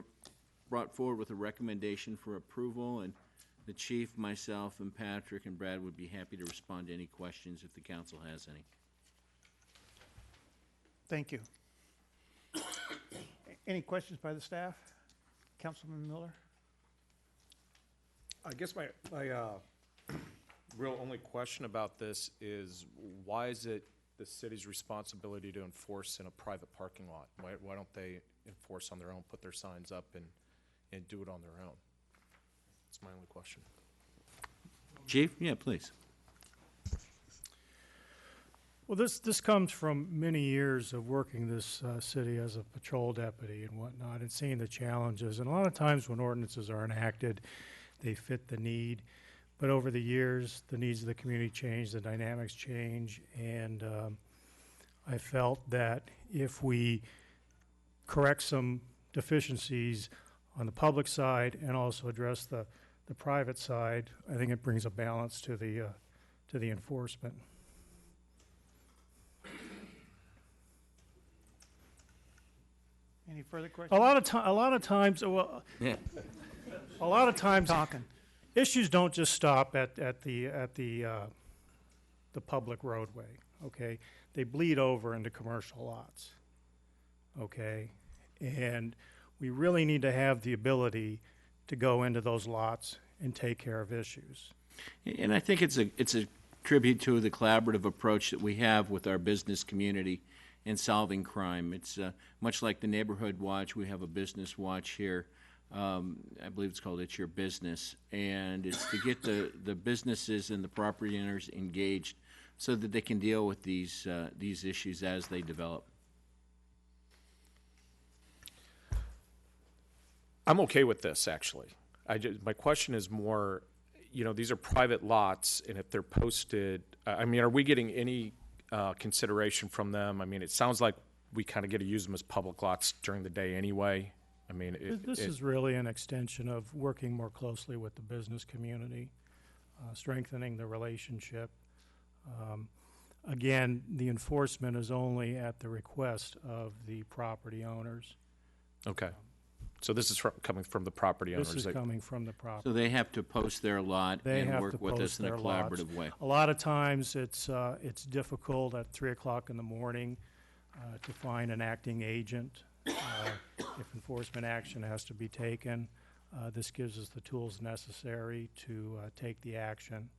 [SPEAKER 9] brought forward with a recommendation for approval, and the chief, myself, and Patrick and Brad would be happy to respond to any questions if the council has any.
[SPEAKER 1] Thank you. Any questions by the staff? Councilman Miller?
[SPEAKER 20] I guess my real only question about this is why is it the city's responsibility to enforce in a private parking lot? Why don't they enforce on their own, put their signs up and do it on their own? That's my only question.
[SPEAKER 9] Chief? Yeah, please.
[SPEAKER 21] Well, this comes from many years of working this city as a patrol deputy and whatnot and seeing the challenges. And a lot of times when ordinances are enacted, they fit the need. But over the years, the needs of the community change, the dynamics change, and I felt that if we correct some deficiencies on the public side and also address the private side, I think it brings a balance to the enforcement.
[SPEAKER 1] Any further questions?
[SPEAKER 21] A lot of times, well,
[SPEAKER 9] yeah.
[SPEAKER 21] A lot of times,
[SPEAKER 1] talking.
[SPEAKER 21] Issues don't just stop at the public roadway. Okay, they bleed over into commercial lots. Okay, and we really need to have the ability to go into those lots and take care of issues.
[SPEAKER 9] And I think it's a tribute to the collaborative approach that we have with our business community in solving crime. It's much like the Neighborhood Watch. We have a business watch here. I believe it's called It's Your Business. And it's to get the businesses and the property owners engaged so that they can deal with these issues as they develop.
[SPEAKER 20] I'm okay with this, actually. My question is more, these are private lots, and if they're posted, are we getting any consideration from them? It sounds like we kind of get to use them as public lots during the day anyway.
[SPEAKER 21] This is really an extension of working more closely with the business community, strengthening the relationship. Again, the enforcement is only at the request of the property owners.
[SPEAKER 20] Okay. So this is coming from the property owners.
[SPEAKER 21] This is coming from the property.
[SPEAKER 9] So they have to post their lot and work with us in a collaborative way.
[SPEAKER 21] A lot of times it's difficult at 3 o'clock in the morning to find an acting agent. If enforcement action has to be taken, this gives us the tools necessary to take the action.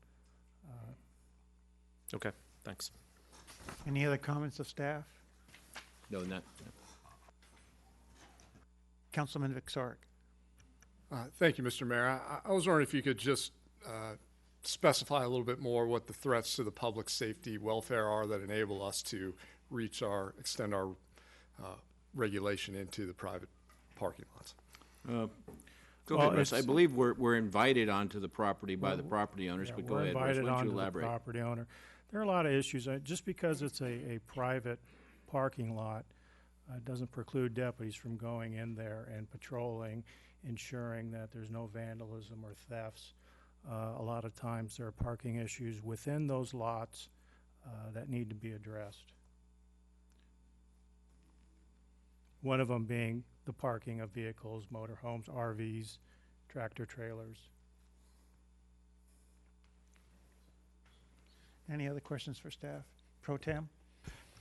[SPEAKER 20] Okay, thanks.
[SPEAKER 1] Any other comments of staff?
[SPEAKER 9] No, not.
[SPEAKER 1] Councilman Vic-Sark.
[SPEAKER 12] Thank you, Mr. Mayor. I was wondering if you could just specify a little bit more what the threats to the public safety welfare are that enable us to extend our regulation into the private parking lots.
[SPEAKER 9] Go ahead, Russ. I believe we're invited onto the property by the property owners, but go ahead, Russ. Why don't you
[SPEAKER 21] We're invited
[SPEAKER 9] elaborate?
[SPEAKER 21] onto the property owner. There are a lot of issues. Just because it's a private parking lot doesn't preclude deputies from going in there and patrolling, ensuring that there's no vandalism or thefts. A lot of times there are parking issues within those lots that need to be addressed. One of them being the parking of vehicles, motorhomes, RVs, tractor trailers. Any other questions for staff? Pro Tem?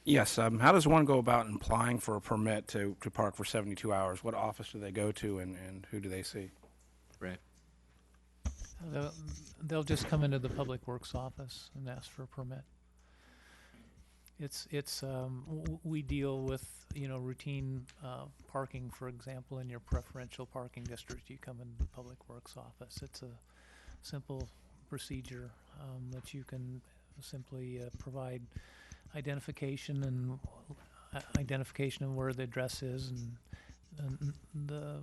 [SPEAKER 2] Yes. How does one go about applying for a permit to park for 72 hours? What office do they go to, and who do they see?
[SPEAKER 9] Brad?
[SPEAKER 22] They'll just come into the Public Works office and ask for a permit. We deal with, routine parking, for example, in your preferential parking district. You come into the Public Works office. It's a simple procedure that you can simply provide identification of where the address is and the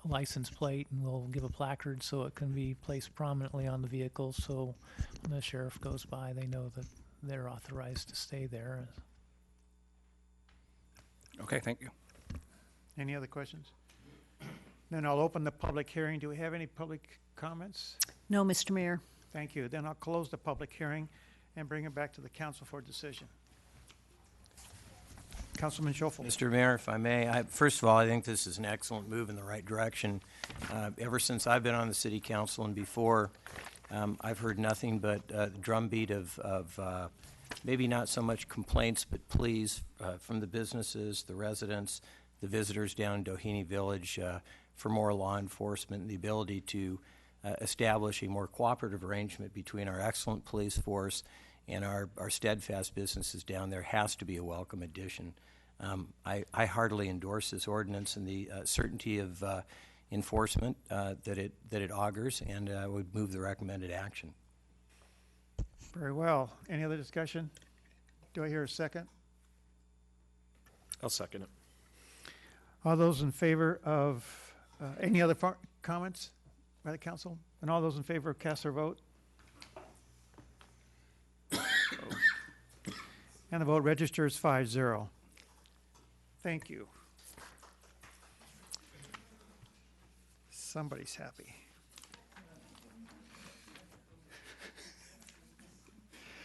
[SPEAKER 22] license plate, and we'll give a placard so it can be placed prominently on the vehicle, so when the sheriff goes by, they know that they're authorized to stay there.
[SPEAKER 2] Okay, thank you.
[SPEAKER 1] Any other questions? Then I'll open the public hearing. Do we have any public comments?
[SPEAKER 10] No, Mr. Mayor.
[SPEAKER 1] Thank you. Then I'll close the public hearing and bring it back to the council for decision. Councilman Schoeffel.
[SPEAKER 15] Mr. Mayor, if I may, first of all, I think this is an excellent move in the right direction. Ever since I've been on the city council and before, I've heard nothing but the drumbeat of maybe not so much complaints, but pleas from the businesses, the residents, the visitors down in Doheny Village for more law enforcement and the ability to establish a more cooperative arrangement between our excellent police force and our steadfast businesses down there has to be a welcome addition. I heartily endorse this ordinance and the certainty of enforcement that it augurs, and would move the recommended action.
[SPEAKER 1] Very well. Any other discussion? Do I hear a second?
[SPEAKER 20] I'll second it.
[SPEAKER 1] All those in favor of any other comments by the council? And all those in favor cast their vote. And the vote registers 5-0. Thank you. Somebody's happy.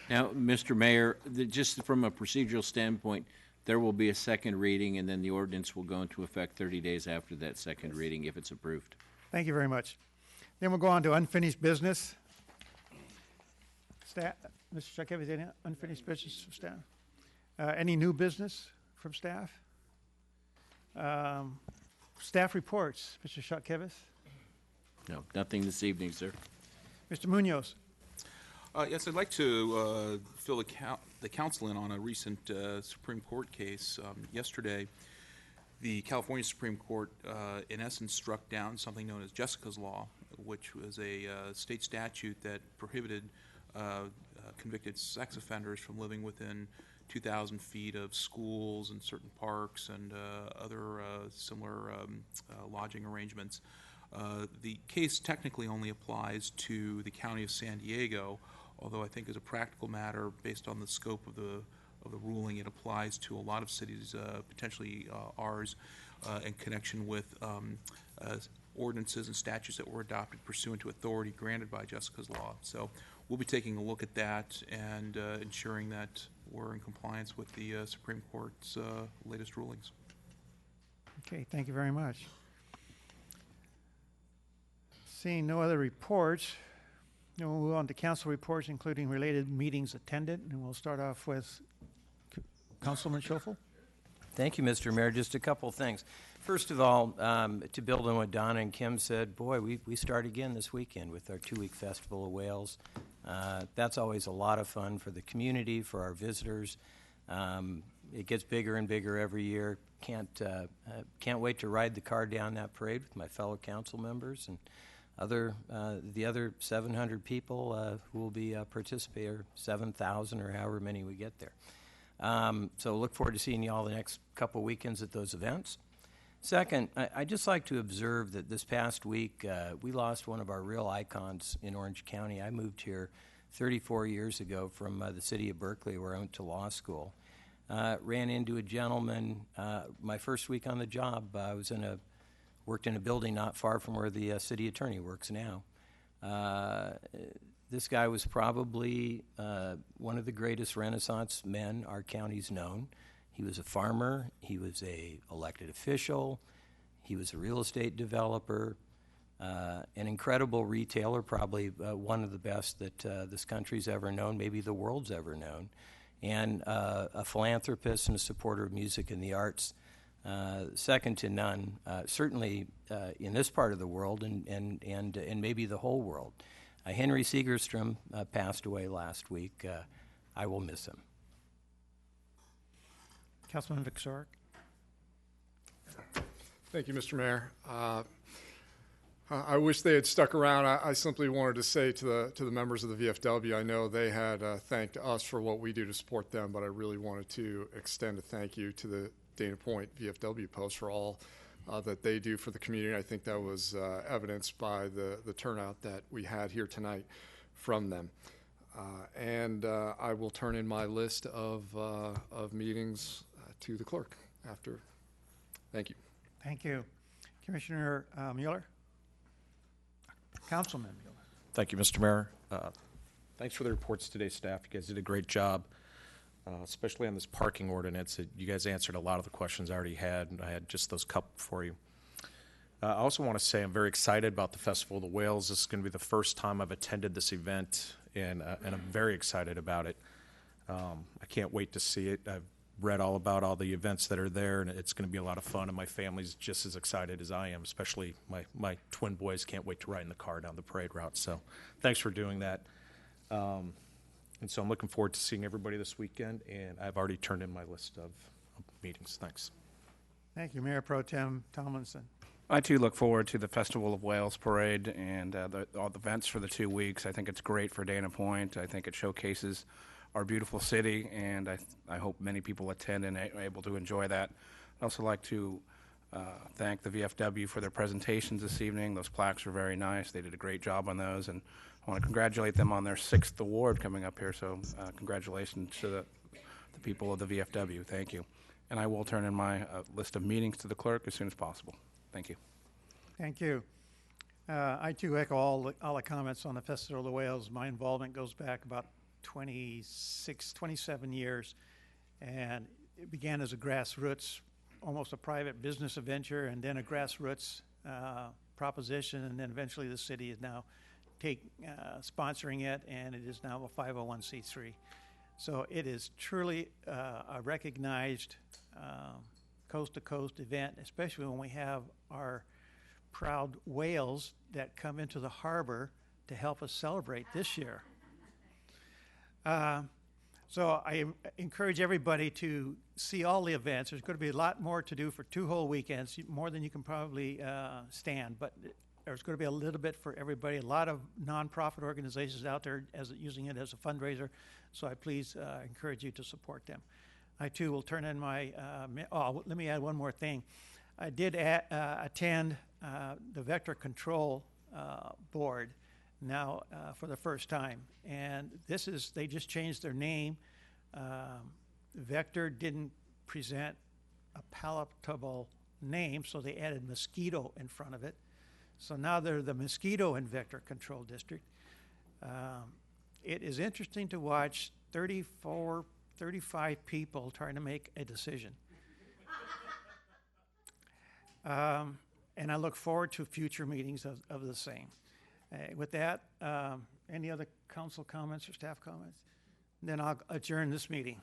[SPEAKER 9] Now, Mr. Mayor, just from a procedural standpoint, there will be a second reading, and then the ordinance will go into effect 30 days after that second reading if it's approved.
[SPEAKER 1] Thank you very much. Then we'll go on to unfinished business. Staff, Mr. Shutkevis, any unfinished business from staff? Any new business from staff? Staff reports, Mr. Shutkevis?
[SPEAKER 9] No, nothing this evening, sir.
[SPEAKER 1] Mr. Munoz?
[SPEAKER 23] Yes, I'd like to fill the council in on a recent Supreme Court case. Yesterday, the California Supreme Court, in essence, struck down something known as Jessica's Law, which was a state statute that prohibited convicted sex offenders from living within 2,000 feet of schools and certain parks and other similar lodging arrangements. The case technically only applies to the county of San Diego, although I think as a practical matter, based on the scope of the ruling, it applies to a lot of cities, potentially ours, in connection with ordinances and statutes that were adopted pursuant to authority granted by Jessica's Law. So we'll be taking a look at that and ensuring that we're in compliance with the Supreme Court's latest rulings.
[SPEAKER 1] Okay, thank you very much. Seeing no other reports, we'll move on to council reports, including related meetings attended, and we'll start off with Councilman Schoeffel.
[SPEAKER 15] Thank you, Mr. Mayor. Just a couple things. First of all, to build on what Donna and Kim said, boy, we start again this weekend with our 2-week Festival of Whales. That's always a lot of fun for the community, for our visitors. It gets bigger and bigger every year. Can't wait to ride the car down that parade with my fellow council members and the other 700 people who will be participating, or 7,000 or however many we get there. So look forward to seeing you all the next couple weekends at those events. Second, I'd just like to observe that this past week we lost one of our real icons in Orange County. I moved here 34 years ago from the city of Berkeley, where I went to law school. Ran into a gentleman my first week on the job. I worked in a building not far from where the city attorney works now. This guy was probably one of the greatest Renaissance men our county's known. He was a farmer, he was a elected official, he was a real estate developer, an incredible retailer, probably one of the best that this country's ever known, maybe the world's ever known, and a philanthropist and a supporter of music and the arts, second to none, certainly in this part of the world and maybe the whole world. Henry Segerstrom passed away last week. I will miss him.
[SPEAKER 1] Councilman Victoric.
[SPEAKER 12] Thank you, Mr. Mayor. I wish they had stuck around. I simply wanted to say to the members of the VFW, I know they had thanked us for what we do to support them, but I really wanted to extend a thank you to the Dana Point VFW Post for all that they do for the community. I think that was evidenced by the turnout that we had here tonight from them. And I will turn in my list of meetings to the clerk after. Thank you.
[SPEAKER 1] Thank you. Commissioner Mueller? Councilman Mueller.
[SPEAKER 20] Thank you, Mr. Mayor. Thanks for the reports today, staff. You guys did a great job, especially on this parking ordinance. You guys answered a lot of the questions I already had, and I had just those couple for you. I also want to say I'm very excited about the Festival of the Whales. This is going to be the first time I've attended this event, and I'm very excited about it. I can't wait to see it. I've read all about all the events that are there, and it's going to be a lot of fun, and my family's just as excited as I am, especially my twin boys can't wait to ride in the car down the parade route. So thanks for doing that. And so I'm looking forward to seeing everybody this weekend, and I've already turned in my list of meetings. Thanks.
[SPEAKER 1] Thank you, Mayor Pro Tem Tomlinson.
[SPEAKER 2] I, too, look forward to the Festival of Whales Parade and all the events for the 2 weeks. I think it's great for Dana Point. I think it showcases our beautiful city, and I hope many people attend and are able to enjoy that. I'd also like to thank the VFW for their presentations this evening. Those plaques were very nice. They did a great job on those, and I want to congratulate them on their 6th award coming up here, so congratulations to the people of the VFW. Thank you. And I will turn in my list of meetings to the clerk as soon as possible. Thank you.
[SPEAKER 1] Thank you. I, too, echo all the comments on the Festival of the Whales. My involvement goes back about 27 years, and it began as a grassroots, almost a private business venture, and then a grassroots proposition, and then eventually the city is now sponsoring it, and it is now a 501c3. So it is truly a recognized coast-to-coast event, especially when we have our proud whales that come into the harbor to help us celebrate this year. So I encourage everybody to see all the events. There's going to be a lot more to do for 2 whole weekends, more than you can probably stand, but there's going to be a little bit for everybody. A lot of nonprofit organizations out there using it as a fundraiser, so I please encourage you to support them. I, too, will turn in my, let me add one more thing. I did attend the Vector Control Board now for the first time, and they just changed their name. Vector didn't present a palatable name, so they added mosquito in front of it. So now they're the Mosquito and Vector Control District. It is interesting to watch 35 people trying to make a decision. And I look forward to future meetings of the same. With that, any other council comments or staff comments? Then I'll adjourn this meeting.